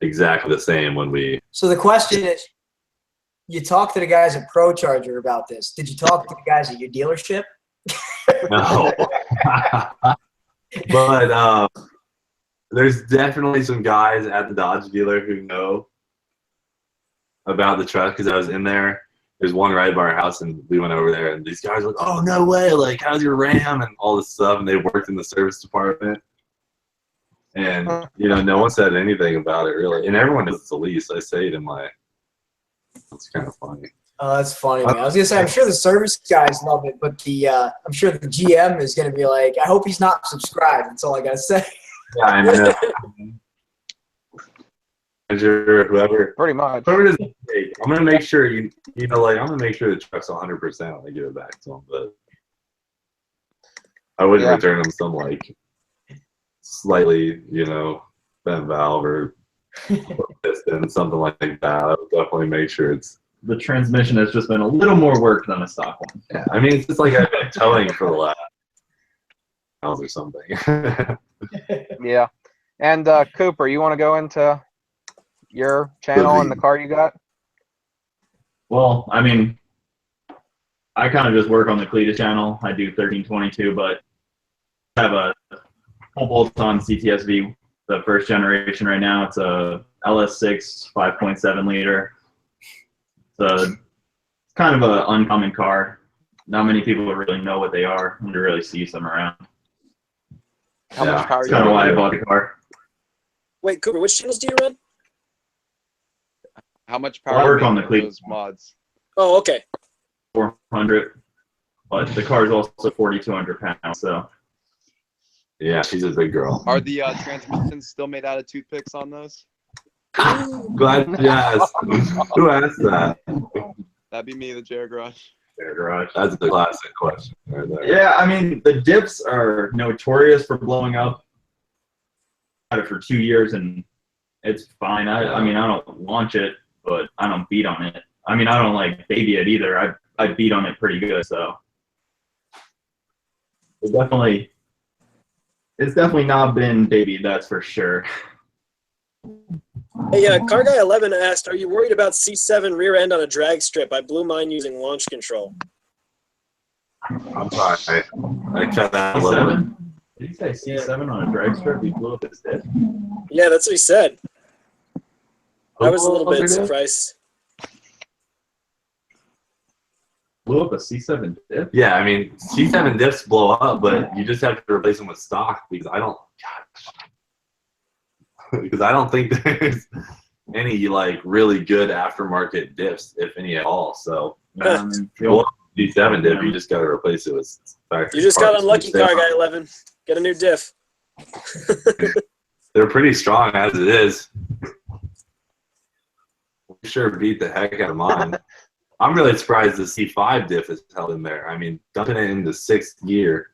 exactly the same when we. So the question is, you talked to the guys at Pro Charger about this. Did you talk to the guys at your dealership? No. But there's definitely some guys at the Dodge dealer who know about the truck, because I was in there. There's one right by our house, and we went over there, and these guys were like, "Oh, no way, like, how's your Ram?" and all this stuff, and they worked in the service department. And, you know, no one said anything about it, really. And everyone knows it's a lease. I say it in my, it's kind of funny. Oh, that's funny, man. I was going to say, I'm sure the service guys love it, but I'm sure the GM is going to be like, I hope he's not subscribed. That's all I got to say. Yeah, I know. Manager, whoever. Pretty much. Whoever does it take, I'm going to make sure, you know, like, I'm going to make sure the truck's 100% when I give it back to them. But I wouldn't return them some, like, slightly, you know, bent valve or piston, something like that. I would definitely make sure it's. The transmission has just been a little more work than a stock one. Yeah, I mean, it's just like I've been towing for the last hours or something. Yeah. And Cooper, you want to go into your channel and the car you got? Well, I mean, I kind of just work on the Cleetus channel. I do 1322, but I have a full bolt-on CTSV, the first generation right now. It's a LS6 5.7 liter. It's kind of an uncommon car. Not many people really know what they are and to really see some around. How much power? That's kind of why I bought the car. Wait, Cooper, which channels do you run? How much I power work do on you the make Cleetus those mods? Oh, okay. 400, but the car is also 4,200 pounds. So Yeah, she's a big girl. Are the transmissions still made out of toothpicks on those? Glad you asked. Who asked that? That'd be me, the JR Garage. their garage. That's the classic question right there. Yeah, I mean, the dips are notorious for blowing up. Had it for 2 years and it's fine. I mean, I don't launch it, but I don't beat on it. I mean, I don't like baby it either. I beat on it pretty good, so it's definitely not been baby, that's for sure. Hey, Car Guy 11 asked, "Are you worried about C7 rear end on a drag strip? I blew mine using launch control." I'm sorry. I cut that a little bit. Did you say C7 on a drag strip? He blew up his dip? Yeah, that's what he said. I was a little bit surprised. Blew up a C7 dip? Yeah, I mean, C7 dips blow up, but you just have to replace them with stock because I don't think there's any like really good aftermarket dips, if any at all. So The C7 dip, you just got to replace it with You just got unlucky, car guy 11. Get a new diff. They're pretty strong as it is. We sure beat the heck out of mine. I'm really surprised the C5 diff is held in there. I mean, dumping it into 6th gear.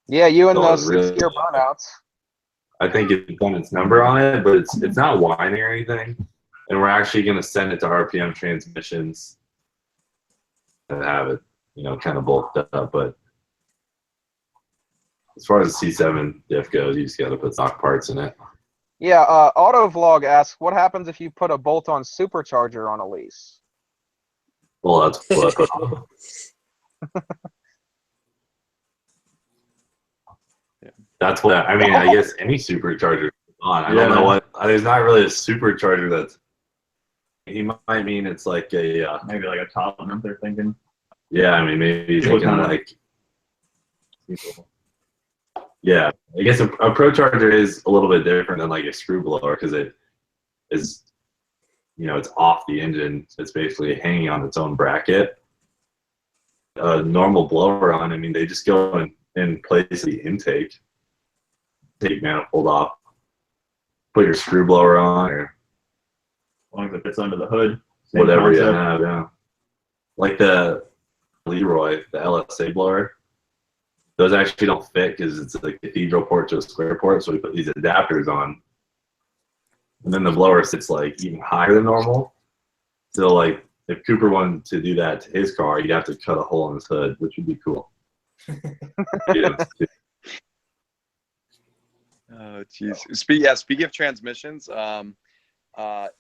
Yeah, you and those really, 6-gear burnouts. I think it's done its number on it, but it's not whining or anything. And we're actually going to send it to RPM Transmissions and have it, you know, kind of bulked up. But as far as the C7 diff goes, you just got to put stock parts in it. Yeah, Autovlog asks, what happens if you put a bolt-on supercharger on a lease? Well, that's what. That's what I mean. I guess any supercharger is on. I don't know what. There's not really a supercharger that's. He might mean it's like a maybe like a top limit they're thinking. Yeah, I mean maybe thinking like. Yeah, I guess a pro charger is a little bit different than like a screw blower because it is, you know, it's off the engine. So it's basically hanging on its own bracket. A normal blower on, I mean, they just go in place of the intake. Take manifold off. Put your screw blower on, or as long as it fits under the hood. Whatever you have, yeah. Like the Leroy, the LSA blower. Those actually don't fit because it's a cathedral port to a square port, so we put these adapters on. And then the blower sits like even higher than normal. So like if Cooper wanted to do that to his car, you'd have to cut a hole in his hood, which would be cool. Oh, jeez. Speaking of transmissions, I'd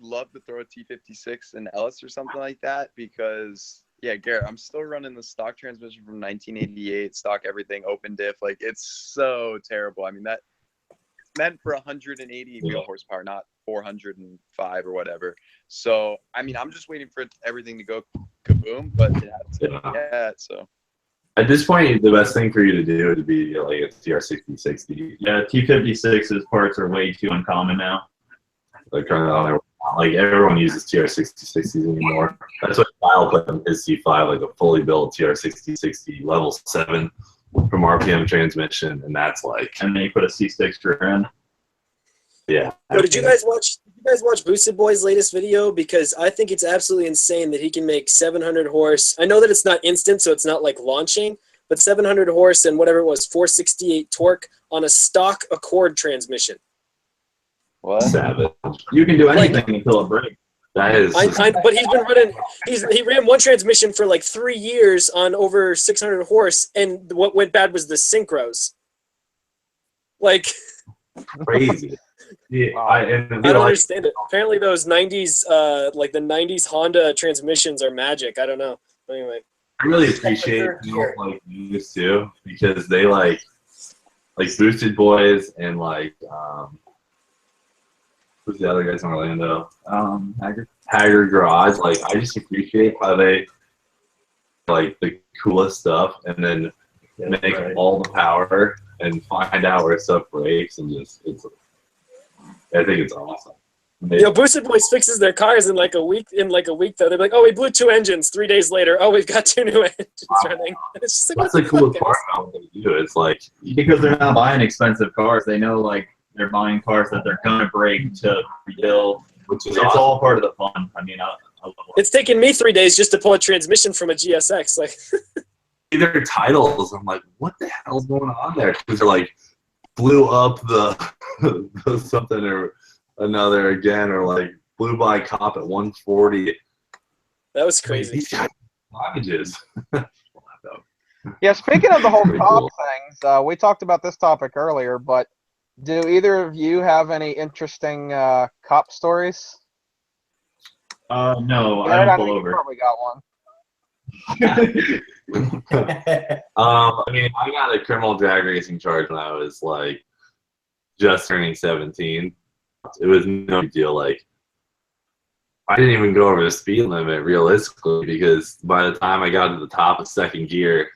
love to throw a T56 in Ellis or something like that because, yeah, Garrett, I'm still running the stock transmission from 1988, stock everything, open diff. Like, it's so terrible. I mean, that's meant for 180 wheel horsepower, not 405 or whatever. So, I mean, I'm just waiting for everything to go kaboom, but it hasn't yet, so. At this point, the best thing for you to do would be like a TR6060. Yeah, T56's parts are way too uncommon now. Like everyone uses TR6060s anymore. That's what Kyle put in his C5, like a fully built TR6060 level 7 from RPM transmission, and that's like. And then you put a C6 rear end. Yeah. So did you guys watch Boosted Boy's latest video? Because I think it's absolutely insane that he can make 700 horse. I know that it's not instant, so it's not like launching, but 700 horse and whatever it was, 468 torque on a stock Accord transmission. What? Savage. You can do anything until it breaks. That is. But he's been running. He ran one transmission for like 3 years on over 600 horse, and what went bad was the synchros. Like. Crazy. Yeah, wow. I don't understand it. Apparently, those '90s, like the '90s Honda transmissions, are magic. I don't know. Anyway, I really appreciate people like this too because they like Boosted Boys and like who's the other guys in Orlando? Haggard Garage. Like I just appreciate how they like the coolest stuff and then make all the power and find out where stuff breaks and just I think it's awesome. Boosted Boys fixes their cars in like a week. Though they're like, "Oh, we blew 2 engines." 3 days later, "Oh, we've got 2 new engines running." It's just like, that's the coolest part about what they do. It's like because they're not buying expensive cars. They know like they're buying cars that they're gonna break to rebuild. Which is awesome. All part of the fun. I mean, I love it. It's taken me 3 days just to pull a transmission from a GSX. Like. Their titles, I'm like, what the hell's going on there? Because they're like, blew up the something or another again, or like blew by cop at 140. That was crazy. These guys damages. Yeah, speaking of the whole cop things, we talked about this topic earlier, but do either of you have any interesting cop stories? No, I don't pull over. You probably got one. I mean, I got a criminal drag racing charge when I was like just turning 17. It was no big deal. Like, I didn't even go over the speed limit realistically because by the time I got to the top of second gear,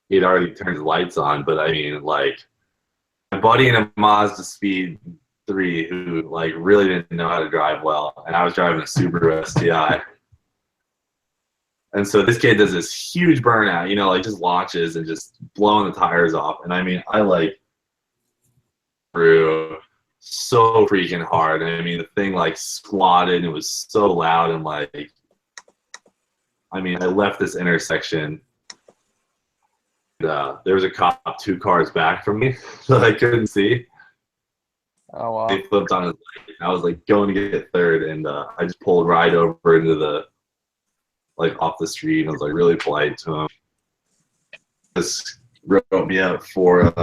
he'd already turned the lights on. But I mean, like, my buddy in a Mazda Speed 3 who like really didn't know how to drive well, and I was driving a Subaru STI. And so this kid does this huge burnout, you know, like just launches and just blowing the tires off. And I mean, I like threw so freaking hard. And I mean, the thing like squatted and it was so loud and like, I mean, I left this intersection. There was a cop 2 cars back from me that I couldn't see. Oh, wow. He flipped on his leg. I was like going to get third, and I just pulled right over into the, like off the street. And I was like really polite to him. Just wrote me up for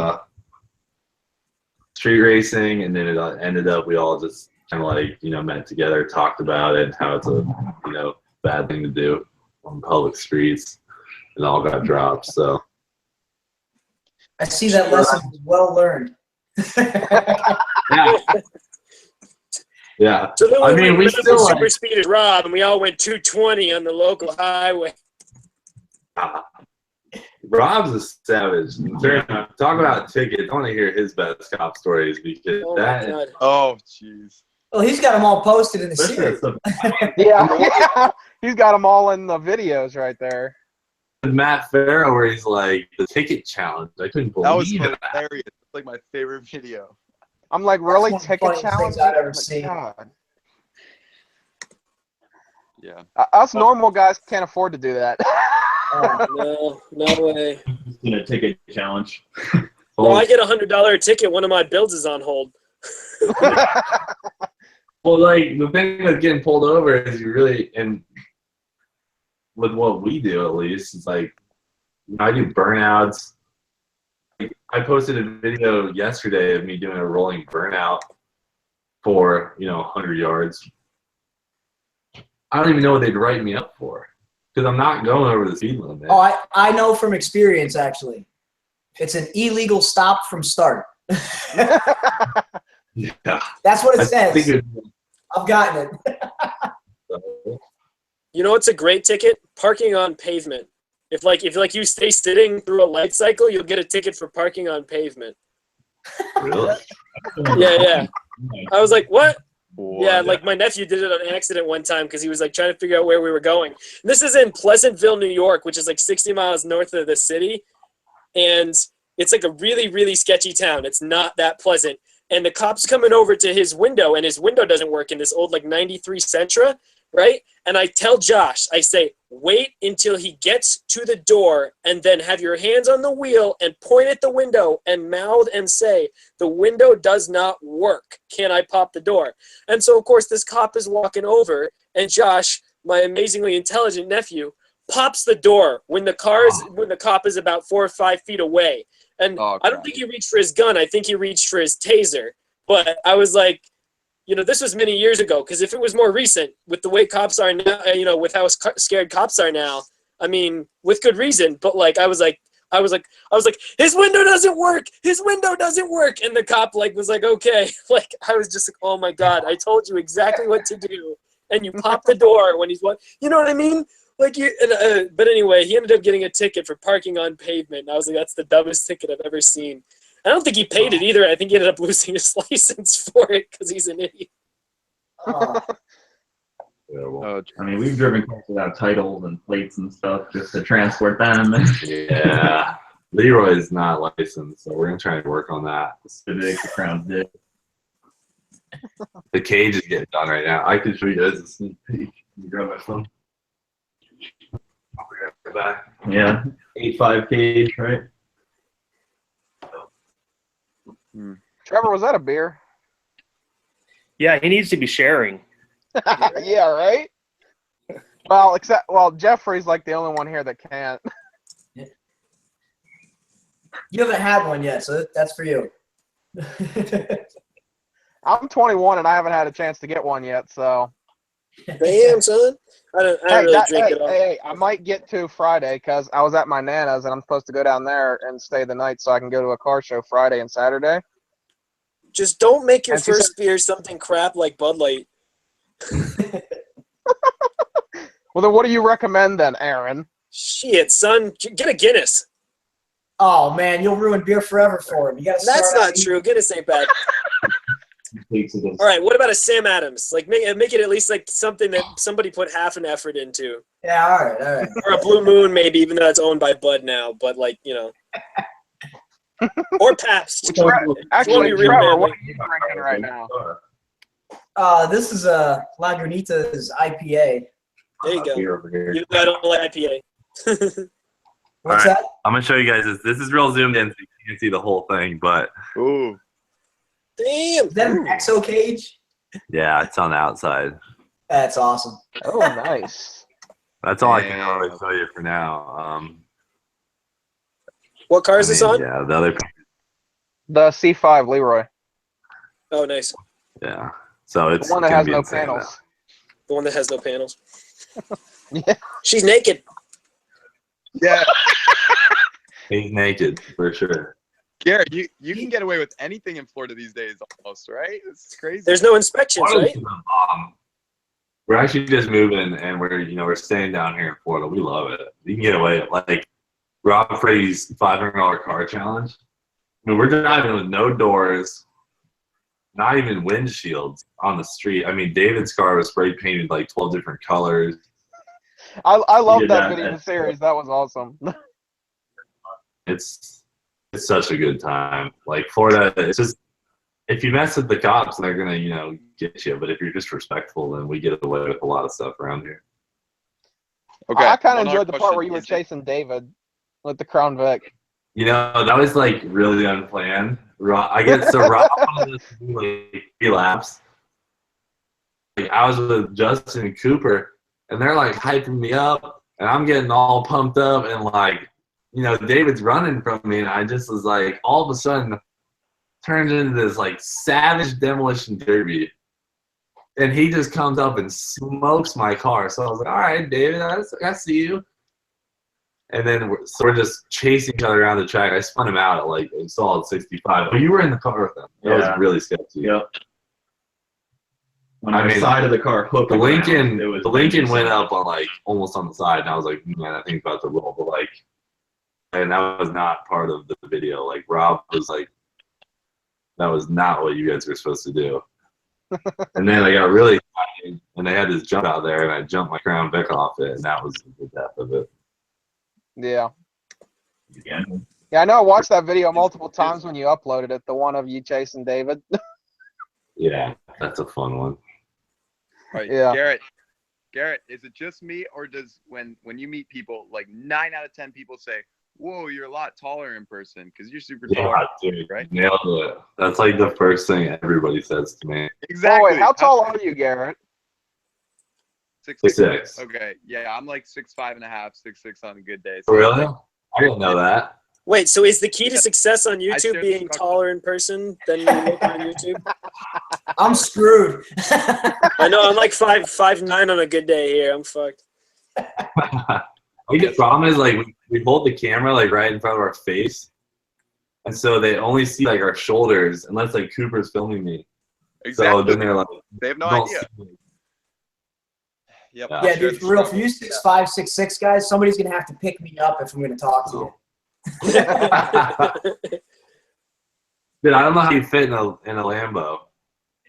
street racing, and then it ended up we all just kind of like, you know, met together, talked about it, how it's a, you know, bad thing to do on public streets, and all got dropped. So I see that lesson was well learned. yeah, yeah. So then I mean, we went up still to like, super speed as Rob, and we all went 220 on the local highway. Rob's a savage. Talk about tickets. I want to hear his best cop stories because Oh my God. Oh, jeez. Well, he's got them all posted in the series. Yeah. He's got them all in the videos right there. Matt Farrow, where he's like the ticket challenge. I couldn't That was believe it. hilarious. It's like my favorite video. I'm like, really? That's one Ticket of the funniest challenge? things I've ever Oh my seen. God. Yeah. Us normal guys can't afford to do that. No way. In a ticket challenge. Well, I get a $100 ticket. One of my builds is on hold. Well, like the thing with getting pulled over is you really, and with what we do at least, it's like, you know, I do burnouts. Like, I posted a video yesterday of me doing a rolling burnout for, you know, 100 yards. I don't even know what they'd write me up for because I'm not going over the speed limit. Oh, I know from experience, actually. It's an illegal stop from start. Yeah. That's what it I says. think it- I've gotten it. You know what's a great ticket? Parking on pavement. If you stay sitting through a light cycle, you'll get a ticket for parking on pavement. Really? Yeah. I was like, what? Boy. Yeah, like my nephew did it on accident one time because he was like trying to figure out where we were going. And this is in Pleasantville, New York, which is like 60 miles north of the city. And it's like a really, really sketchy town. It's not that pleasant. And the cop's coming over to his window, and his window doesn't work in this old like 93 Sentra, right? And I tell Josh, I say, wait until he gets to the door and then have your hands on the wheel and point at the window and mouth and say, the window does not work. Can I pop the door? And so, of course, this cop is walking over, and Josh, my amazingly intelligent nephew, pops the door when the cop is about 4 or 5 feet away. And I don't think he reached for his gun. I think he reached for his taser. But I was like, you know, this was many years ago. Because if it was more recent, with the way cops are now, you know, with how scared cops are now, I mean, with good reason. But like, I was like, his window doesn't work. His window doesn't work. And the cop like was like, okay. Like, I was just like, oh my God, I told you exactly what to do. And you pop the door when he's what, you know what I mean? Like but anyway, he ended up getting a ticket for parking on pavement. And I was like, that's the dumbest ticket I've ever seen. I don't think he paid it either. I think he ended up losing his license for it because he's an idiot. I mean, we've driven cars without titles and plates and stuff just to transport them. Yeah. Leroy's not licensed, so we're going to try and work on that. The Crown's dick. The cage is getting done right now. I can show you guys a sneak peek. You grab my phone. I'll be right back. Yeah. 8.5 cage, right? Trevor, was that a beer? Yeah, he needs to be sharing. Yeah, right? Well, Jeffrey's like the only one here that can't. You haven't had one yet, so that's for you. I'm 21 and I haven't had a chance to get one yet, so. Damn, son. I don't really drink it all. Hey, I might get to Friday because I was at my Nana's and I'm supposed to go down there and stay the night so I can go to a car show Friday and Saturday. Just don't make your And she first beer something crap like Bud Light. Well, then what do you recommend then, Aaron? Shit, son. Get a Guinness. Oh, man, you'll ruin beer forever for him. You gotta That's start not true. Guinness ain't bad. All right, what about a Sam Adams? Like make it at least like something that somebody put half an effort into. Yeah, all right. Or a Blue Moon maybe, even though it's owned by Bud now. But like or Pabst. Actually, real Trevor, manly. what are you drinking right now? This is a Lagunitas IPA. There you go. Over here. Even though I don't like IPA. What's All right. that? I'm gonna show you guys this. This is real zoomed in, so you can't see the whole thing, but Ooh. Damn. Is that an exo cage? yeah, it's on the outside. That's awesome. Oh, nice. That's all I can really show you for now. What car is this on? Yeah, the other. The C5 Leroy. Oh, nice. Yeah, so it's The one that gonna has be no insane panels. now. The one that has no panels. Yeah. She's naked. Yeah. He's naked for sure. Garrett, you can get away with anything in Florida these days almost, right? It's crazy. There's no inspections, right? We're actually just moving, and we're staying down here in Florida. We love it. You can get away with like Rob Freddie's $500 car challenge. I mean, we're driving with no doors, not even windshields on the street. I mean, David's car was spray painted like 12 different colors. I love did that that. video series. That was awesome. It's such a good time. Like Florida, it's just if you mess with the cops, they're gonna get you. But if you're just respectful, then we get away with a lot of stuff around here. Okay. I kind of one more enjoyed the part question. where you were Is it- chasing David with the Crown Vic. That was like really unplanned. Rob wanted us to do like 3 laps. Like I was with Justin and Cooper, and they're like hyping me up, and I'm getting all pumped up, and like, David's running from me, and I just was like, all of a sudden, turns into this like savage demolition derby, and he just comes up and smokes my car. So I was like, all right, David, I see you. And then we're just chasing each other around the track. I spun him out at like a solid 65. But you were in the car with him. That was really sketchy. Yep. When the side of the car hooked The around, Lincoln went up on like almost on the side, and I was like, man, I think about to roll. But like, and that was not part of the video. Like Rob was like, that was not what you guys were supposed to do. And then I got really excited, and they had this jump out there, and I jumped my Crown Vic off it, and that was the death of it. Yeah. Yeah. Yeah, I know I watched that video multiple times when you uploaded it, the one of you chasing David. Yeah, that's a fun one. All right, Yeah. Garrett, is it just me, or does when you meet people, like 9 out of 10 people say, "Whoa, you're a lot taller in person," because you're super tall, Yeah, dude, right? nailed it. That's like the first thing everybody says to me. Exactly. Oh, wait, how tall are you, Garrett? 6'6". Okay, yeah, I'm like 6'5.5", 6'6" on a good day. Oh, really? I didn't know that. Wait, so is the key to success on shared YouTube the being talk- taller in person than you look on YouTube? I'm screwed. I know, I'm like 5'9" on a good day here. I'm fucked. The problem is like we hold the camera like right in front of our face, and so they only see like our shoulders unless like Cooper's filming me. Exactly. So then they're like, They have no don't idea. see me. Yep. Yeah. Yeah, dude, for real, for you 6'5", 6'6" guys, somebody's gonna have to pick me up if I'm gonna talk to you. Dude, I don't know how you fit in a Lambo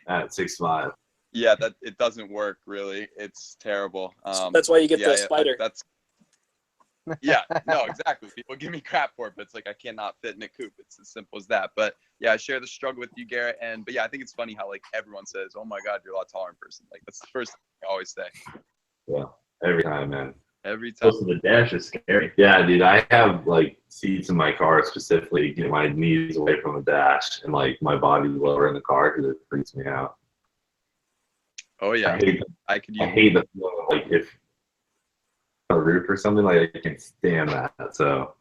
at 6'5". Yeah, that it doesn't work really. It's terrible. That's why you get yeah, the spider. No, exactly. People give me crap for it, but it's like I cannot fit in a coupe. It's as simple as that. But yeah, I share the struggle with you, Garrett. But yeah, I think it's funny how like everyone says, "Oh my God, you're a lot taller in person." Like that's the first thing I always say. Yeah, every time, man. Every time. Close to the dash is scary. Yeah, dude, I have like seats in my car specifically to get my knees away from the dash and like my body lower in the car because it freaks me out. Oh yeah, I hate the feeling of, like if a roof or something, like I can't stand that. So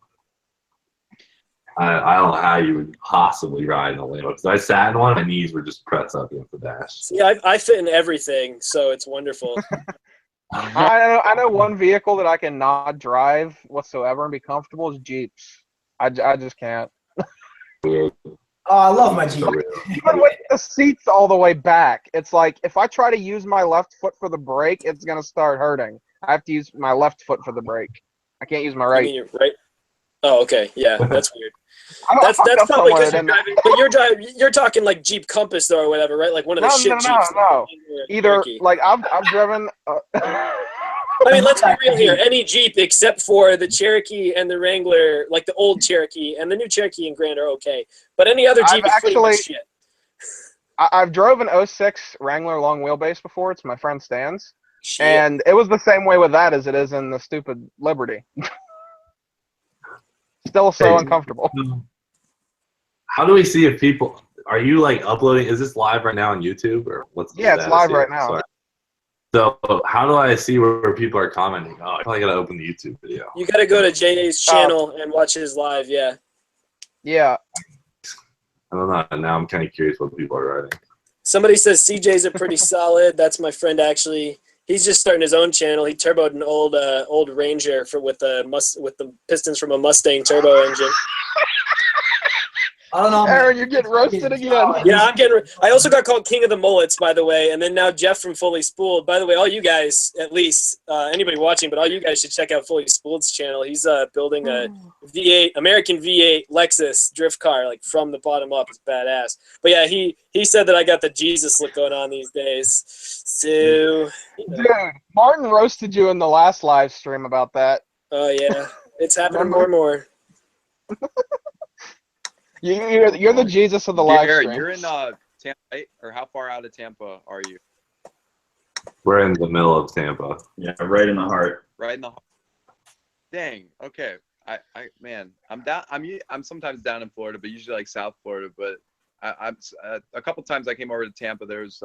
I don't know how you would possibly ride in a Lambo because I sat in one, my knees were just pressed up against the dash. See, I fit in everything, so it's wonderful. I know one vehicle that I can not drive whatsoever and be comfortable is Jeeps. I just can't. Weird. Oh, I love my Jeep. So weird. Even with the seats all the way back, it's like if I try to use my left foot for the brake, it's gonna start hurting. I have to use my left foot for the brake. I can't use my You right. mean you're right? Oh, okay. Yeah, that's weird. I That's probably because you're somewhere driving, but you're talking like Jeep Compass though, or whatever, right? Like one of the shit Jeeps. No. Either Cherokee. like I've driven. I mean, let's be real here. Any Jeep except for the Cherokee and the Wrangler, like the old Cherokee and the new Cherokee and Grand are okay. But any other Jeep is pretty much shit. I've drove an 06 Wrangler long wheelbase before. It's my friend Stan's. Shit. And it was the same way with that as it is in the stupid Liberty. Still so uncomfortable. How do we see if people are you like uploading? Is this live right now on YouTube or what's? Yeah, it's live right now. Sorry. So how do I see where people are commenting? Oh, I probably gotta open the YouTube video. You gotta go to JA's channel and watch his live. Yeah. Yeah. I don't know. Now I'm kind of curious what people are writing. Somebody says CJ's are pretty solid. That's my friend actually. He's just starting his own channel. He turboed an old Ranger with the pistons from a Mustang turbo engine. I don't know. Aaron, you're getting roasted again. Yeah, I also got called King of the Mullets, by the way, and then now Jeff from Fully Spooled. By the way, all you guys, at least anybody watching, but all you guys should check out Fully Spooled's channel. He's building a V8 American V8 Lexus drift car, like from the bottom up. It's badass. But yeah, he said that I got the Jesus look going on these days. So, Dude, Martin roasted you in the last live stream about that. Oh yeah, it's happening more and more. You're the Jesus of the live stream. You're in Tampa, right? Or how far out of Tampa are you? We're in the middle of Tampa. Yeah, right in the heart. Right in the heart. Dang. Okay. Man, I'm sometimes down in Florida, but usually like South Florida. But I'm a couple times I came over to Tampa. There's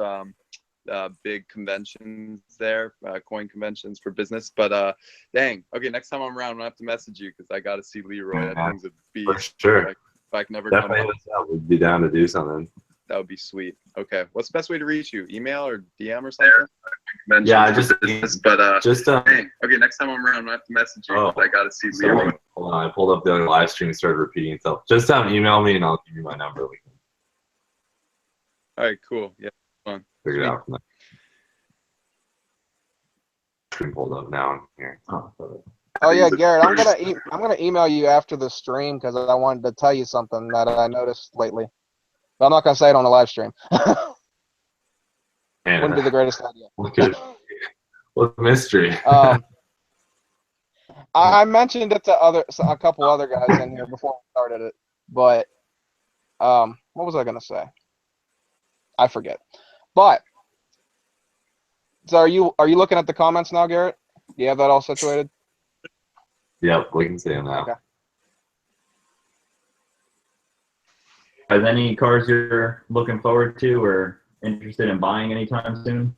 big conventions there, coin conventions for business. But dang. Okay, next time I'm around, I'm gonna have to message you because I got to see Leroy. Yeah, that thing's a beast. for sure. Like, if I can never Definitely come hit us up. We'd be down to do something. that would be sweet. Okay, what's the best way to reach you? Email or DM or something? Yeah, just Hey, okay, next time I'm around, I'm gonna have to message you. Oh. I gotta see Leroy. Hold on, I pulled up the other live stream and started repeating itself. Just email me and I'll give you my number. We can All right, cool. Yeah, fun. figure it out from there. Screen pulled up now here. Oh yeah, Garrett, I'm gonna email you after the stream because I wanted to tell you something that I noticed lately. But I'm not gonna say it on the live stream. Wouldn't be the greatest idea. What a mystery. I mentioned it to a couple other guys in here before we started it, but what was I gonna say? I forget. But so are you looking at the comments now, Garrett? Do you have that all situated? Yep, we can see them now. Okay. Are there any cars you're looking forward to or interested in buying anytime soon?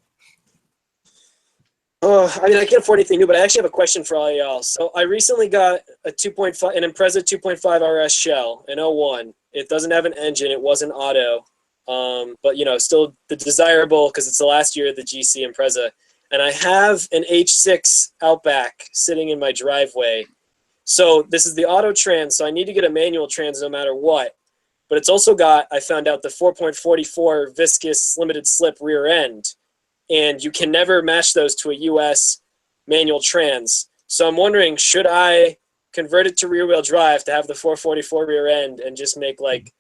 I mean, I can't afford anything new, but I actually have a question for all y'all. So I recently got an Impreza 2.5 RS shell, an 01. It doesn't have an engine. It wasn't auto, but still the desirable because it's the last year of the GC Impreza. And I have an H6 Outback sitting in my driveway. So this is the auto trans, so I need to get a manual trans no matter what. But it's also got, I found out, the 4.44 viscous limited slip rear end. And you can never match those to a US manual trans. So I'm wondering, should I convert it to rear wheel drive to have the 444 rear end and just make like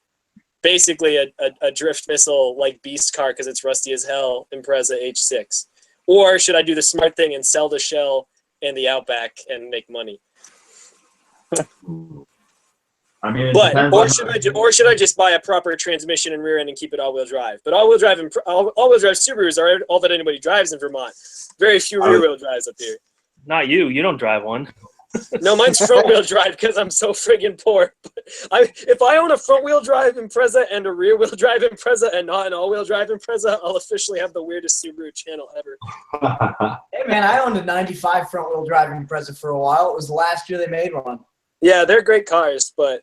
basically a drift missile like beast car because it's rusty as hell Impreza H6? Or should I do the smart thing and sell the shell and the Outback and make money? I mean, or should I just buy a proper transmission and rear end and keep it all-wheel drive? But all-wheel drive Subarus are all that anybody drives in Vermont. Very few rear-wheel drives up here. Not you. You don't drive one. No, mine's front-wheel drive because I'm so friggin' poor. If I own a front-wheel drive Impreza and a rear-wheel drive Impreza and not an all-wheel drive Impreza, I'll officially have the weirdest Subaru channel ever. Hey, man, I owned a 95 front-wheel drive Impreza for a while. It was the last year they made one. Yeah, they're great cars, but,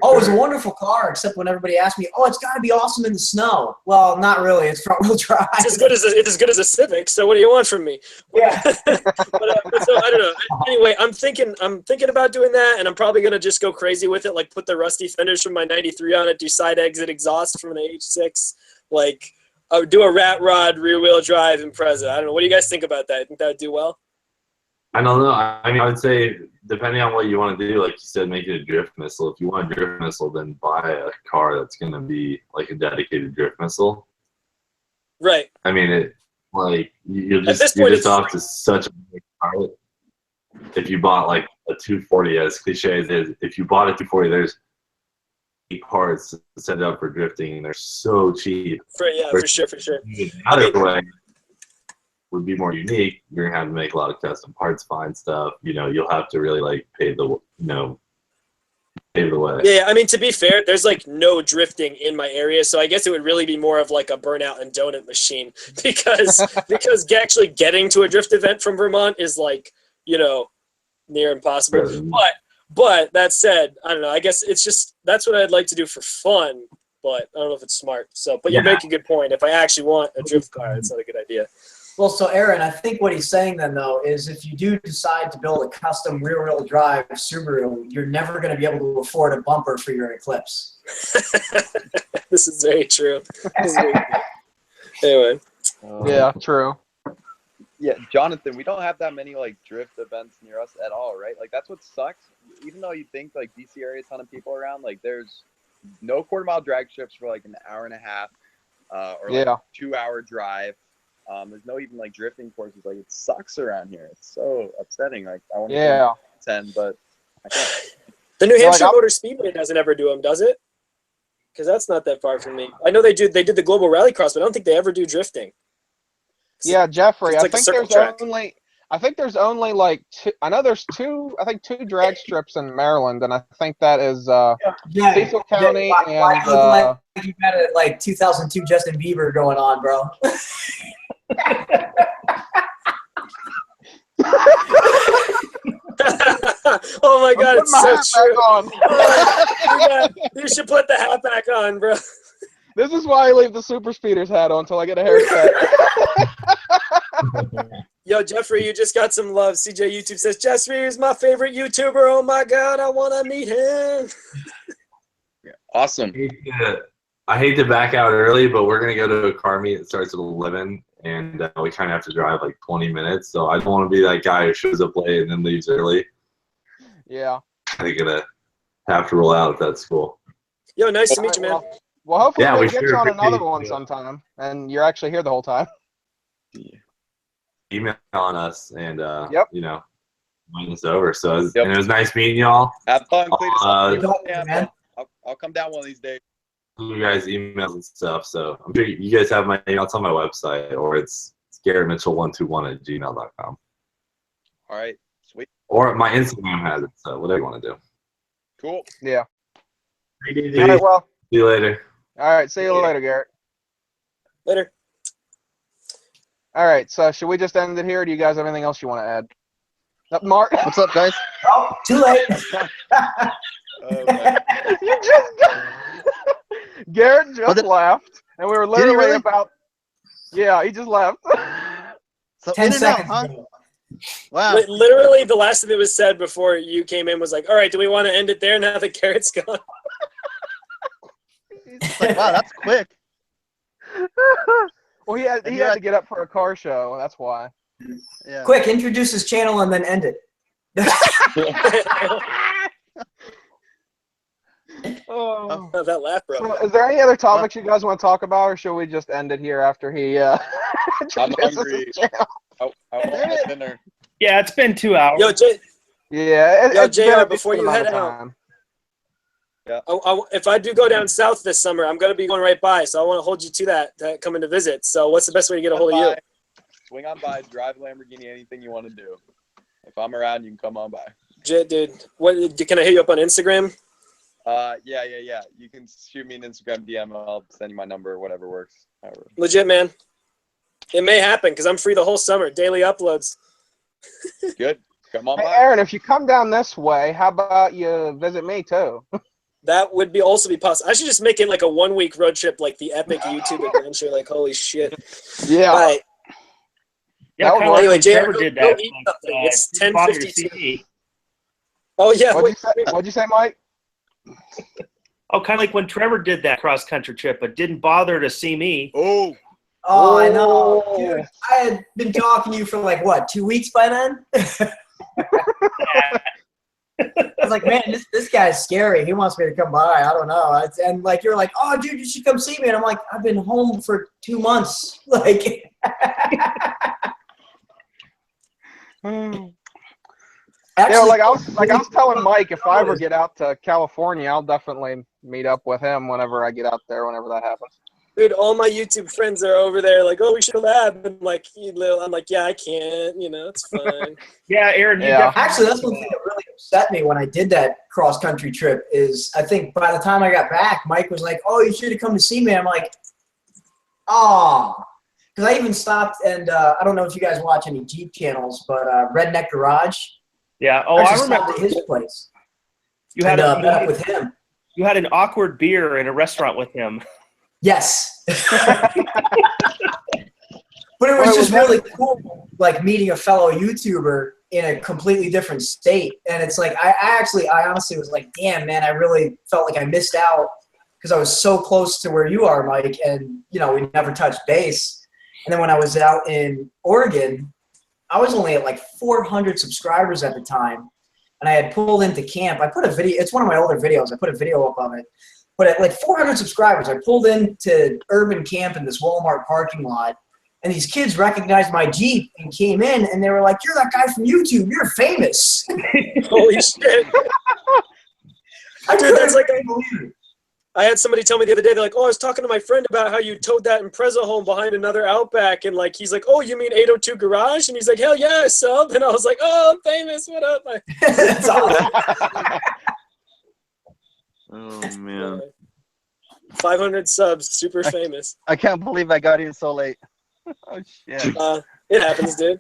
Oh, it was a wonderful car, except when everybody asked me, oh, it's got to be awesome in the snow. Well, not really. It's front-wheel drive. It's as good as a Civic, so what do you want from me? Yeah. So, I don't know. Anyway, I'm thinking about doing that, and I'm probably going to just go crazy with it, like put the rusty fenders from my 93 on it, do side exit exhaust from the H6, like do a rat rod rear-wheel drive Impreza. I don't know. What do you guys think about that? Think that would do well? I don't know. I mean, I would say depending on what you want to do, like you said, make it a drift missile. If you want a drift missile, then buy a car that's going to be like a dedicated drift missile. Right. I mean, you're At this just point, it's off to such a big car. If you bought like a 240, as cliche as it is, if you bought a 240, there's 8 parts to set it up for drifting, and they're so cheap. for sure. Either way would be more unique. You're gonna have to make a lot of custom parts, find stuff. You'll have to really like pave the way. Yeah, I mean, to be fair, there's like no drifting in my area, so I guess it would really be more of like a burnout and donut machine because actually getting to a drift event from Vermont is like, near impossible. But that said, I don't know. I guess it's just that's what I'd like to do for fun, but I don't know if it's smart. So, but you make a good point. If I actually want a drift car, it's not a good idea. Well, so Aaron, I think what he's saying then, though, is if you do decide to build a custom rear-wheel drive Subaru, you're never going to be able to afford a bumper for your Eclipse. This is very true. Anyway. Yeah, true. Yeah, Jonathan, we don't have that many like drift events near us at all, right? Like that's what sucks. Even though you think like DC area, a ton of people around, like there's no quarter-mile drag strips for like an hour and a half, or like a 2-hour drive. There's no even like drifting courses. Like it sucks around here. It's so upsetting. Like I want to 10, but I can't. The New Hampshire Motor Speedway doesn't ever do them, does it? Because that's not that far from me. I know they did the Global Rallycross, but I don't think they ever do drifting. Yeah, Jeffrey, It's like I think there's only like 2. I know there's 2 drag strips in Maryland, and I think that is Cecil County and you got a like 2002 Justin Bieber going on, bro. Oh my God, it's so true. You should put the hat back on, bro. This is why I leave the super speeders hat on until I get a haircut. Yo, Jeffrey, you just got some love. CJ YouTube says, Jeffrey is my favorite YouTuber. Oh my God, I want to meet him. Awesome. I hate to back out early, but we're going to go to a car meet that starts at 11, and we kind of have to drive like 20 minutes. So I don't want to be that guy who shows up late and then leaves early. Yeah. I'm going to have to roll out if that's cool. Yo, nice to meet you, man. Well, hopefully we get you on another one sometime, and you're actually here the whole time. Email on us, and when it's over. So and it was nice meeting y'all. Have fun, Cleetus. I'll come down one of these days. You guys emails and stuff. So I'm sure you guys have my email. It's on my website, or it's GarrettMitchell121@gmail.com. All right, sweet. Or my Instagram has it. So whatever you want to do. Cool. Yeah. All right, well. See you later. All right. See you later, Garrett. Later. All right. So should we just end it here? Or do you guys have anything else you want to add? Mark. What's up, guys? Oh, too late. You just Garrett just laughed, and we were literally really? about. Yeah, he just left. So 10 seconds. huh? Wow. Literally, the last thing that was said before you came in was like, all right, do we want to end it there now that Garrett's gone? It's like, wow, that's quick. Well, he had to get up for a car show. That's why. Yeah. Quick, introduce his channel and then end it. Oh. That laugh, bro. So is there any other topics you guys want to talk about, or should we just end it here after he I'm introduces hungry. his channel? I want my dinner. Yeah, it's been 2 hours. Yo, Yeah. JR, been a before you decent head amount of out. time. Yeah. If I do go down south this summer, I'm going to be going right by, so I want to hold you to that coming to visit. So what's the best way to get a hold of you? Swing on by, drive Lamborghini, anything you want to do. If I'm around, you can come on by. Dude, can I hit you up on Instagram? Yeah. You can shoot me an Instagram DM. I'll send you my number, whatever works. However. Legit, man. It may happen because I'm free the whole summer. Daily uploads. Good. Come on Hey, by. Aaron, if you come down this way, how about you visit me too? That would also be possible. I should just make it like a 1-week road trip, like the epic YouTube adventure. Like, holy shit. Yeah. All right. Yeah, kind of like Anyway, when JR, Trevor did go that. eat something. It's didn't bother to 10:52. see me. Oh, yeah. What'd you say, Mike? Oh, kind of like when Trevor did that cross-country trip, but didn't bother to see me. Oh. Oh, I know. Dude, I had been talking to you for like, what, 2 weeks by then? I was like, man, this guy's scary. He wants me to come by. I don't know. And like, you're like, oh, dude, you should come see me. And I'm like, I've been home for 2 months. Like, Actually, I was telling Mike, if I ever get out to California, I'll definitely meet up with him whenever I get out there, whenever that happens. Dude, all my YouTube friends are over there, like, oh, we should collab. And like, I'm like, yeah, I can't. It's fine. Yeah, Aaron. Actually, that's one thing that really upset me when I did that cross country trip. Is I think by the time I got back, Mike was like, "Oh, you should have come to see me." I'm like, "Oh," because I even stopped and I don't know if you guys watch any Jeep channels, but Redneck Garage. Yeah. Oh, I remember at his place. You had met up with him. You had an awkward beer in a restaurant with him. Yes. But it was just really cool, like meeting a fellow YouTuber in a completely different state. And it's like, I honestly was like, damn, man, I really felt like I missed out because I was so close to where you are, Mike, and, we never touched base. And then when I was out in Oregon, I was only at like 400 subscribers at the time. And I had pulled into camp. I put a video, it's one of my older videos. I put a video up of it. But at like 400 subscribers, I pulled into urban camp in this Walmart parking lot. And these kids recognized my Jeep and came in, and they were like, "You're that guy from YouTube. You're famous." Holy shit. Dude, that's like I had somebody tell me the other day, they're like, "Oh, I was talking to my friend about how you towed that Impreza home behind another Outback." And like, he's like, "Oh, you mean 802 Garage?" And he's like, "Hell yeah, sub." And I was like, "Oh, I'm famous. What up?" That's awesome. Oh, man. 500 subs, super famous. I can't believe I got in so late. Oh, shit. It happens, dude.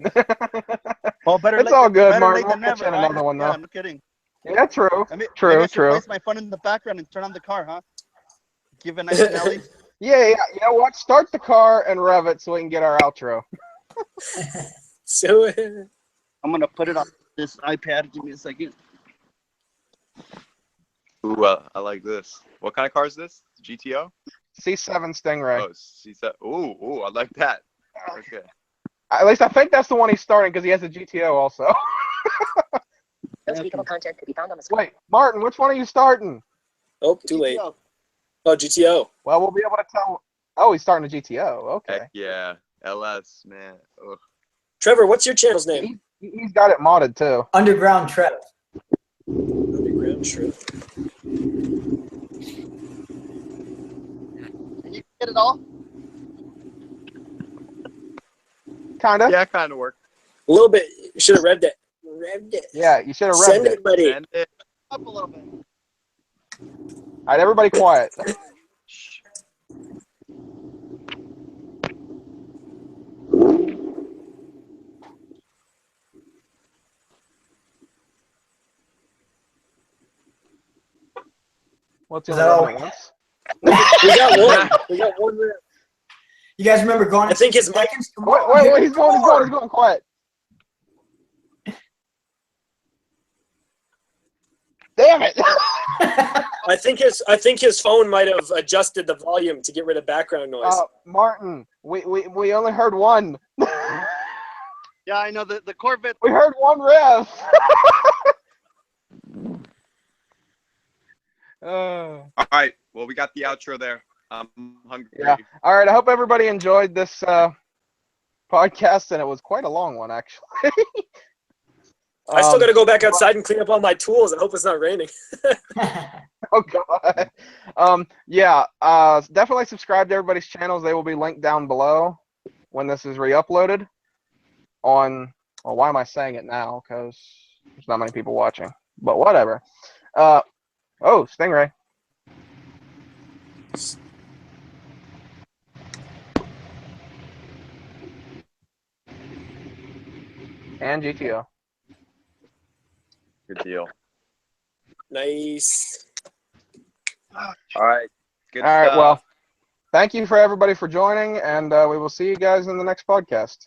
Well, better It's late, all good, better Martin. late We'll than catch never, you in right? another one, though. Yeah, I'm kidding. Yeah, true. Maybe I True. should place my phone in the background and turn on the car, huh? Give a nice Nelly. Yeah. You know what? Start the car and rev it so we can get our outro. So I'm gonna put it on this iPad. Give me a second. Ooh, I like this. What kind of car is this? GTO? C7 Stingray. Oh, C7. Ooh, I like that. Okay. At least I think that's the one he's starting because he has a GTO also. Content could be found on the screen. Wait, Martin, which one are you starting? Oh, too late. Oh, GTO. Well, we'll be able to tell. Oh, he's starting a GTO. Okay. Heck yeah. LS, man. Ugh. Trevor, what's your channel's name? He's got it modded too. Underground Trev. Underground Trev. Can you get it all? Kinda. Yeah, kind of work. A little bit. You should have revved it. Yeah, you should have revved Send it. it, buddy. Send it. Up a little bit. All right, everybody quiet. What's Is that all? We got one. We got one. You guys remember going? I think his mic. Wait, he's going quiet. Damn it! I think his phone might have adjusted the volume to get rid of background noise. Martin, we only heard one. Yeah, I know the Corvette. We heard one rev. All right. Well, we got the outro there. I'm hungry. Yeah. All right. I hope everybody enjoyed this podcast, and it was quite a long one, actually. I still got to go back outside and clean up all my tools. I hope it's not raining. Oh God. Yeah. Definitely subscribe to everybody's channels. They will be linked down below when this is re-uploaded. On. Well, why am I saying it now? Because there's not many people watching. But whatever. Oh, Stingray. And GTO. Good deal. Nice. All right. Good All right. stuff. Well, thank you for everybody for joining, and we will see you guys in the next podcast.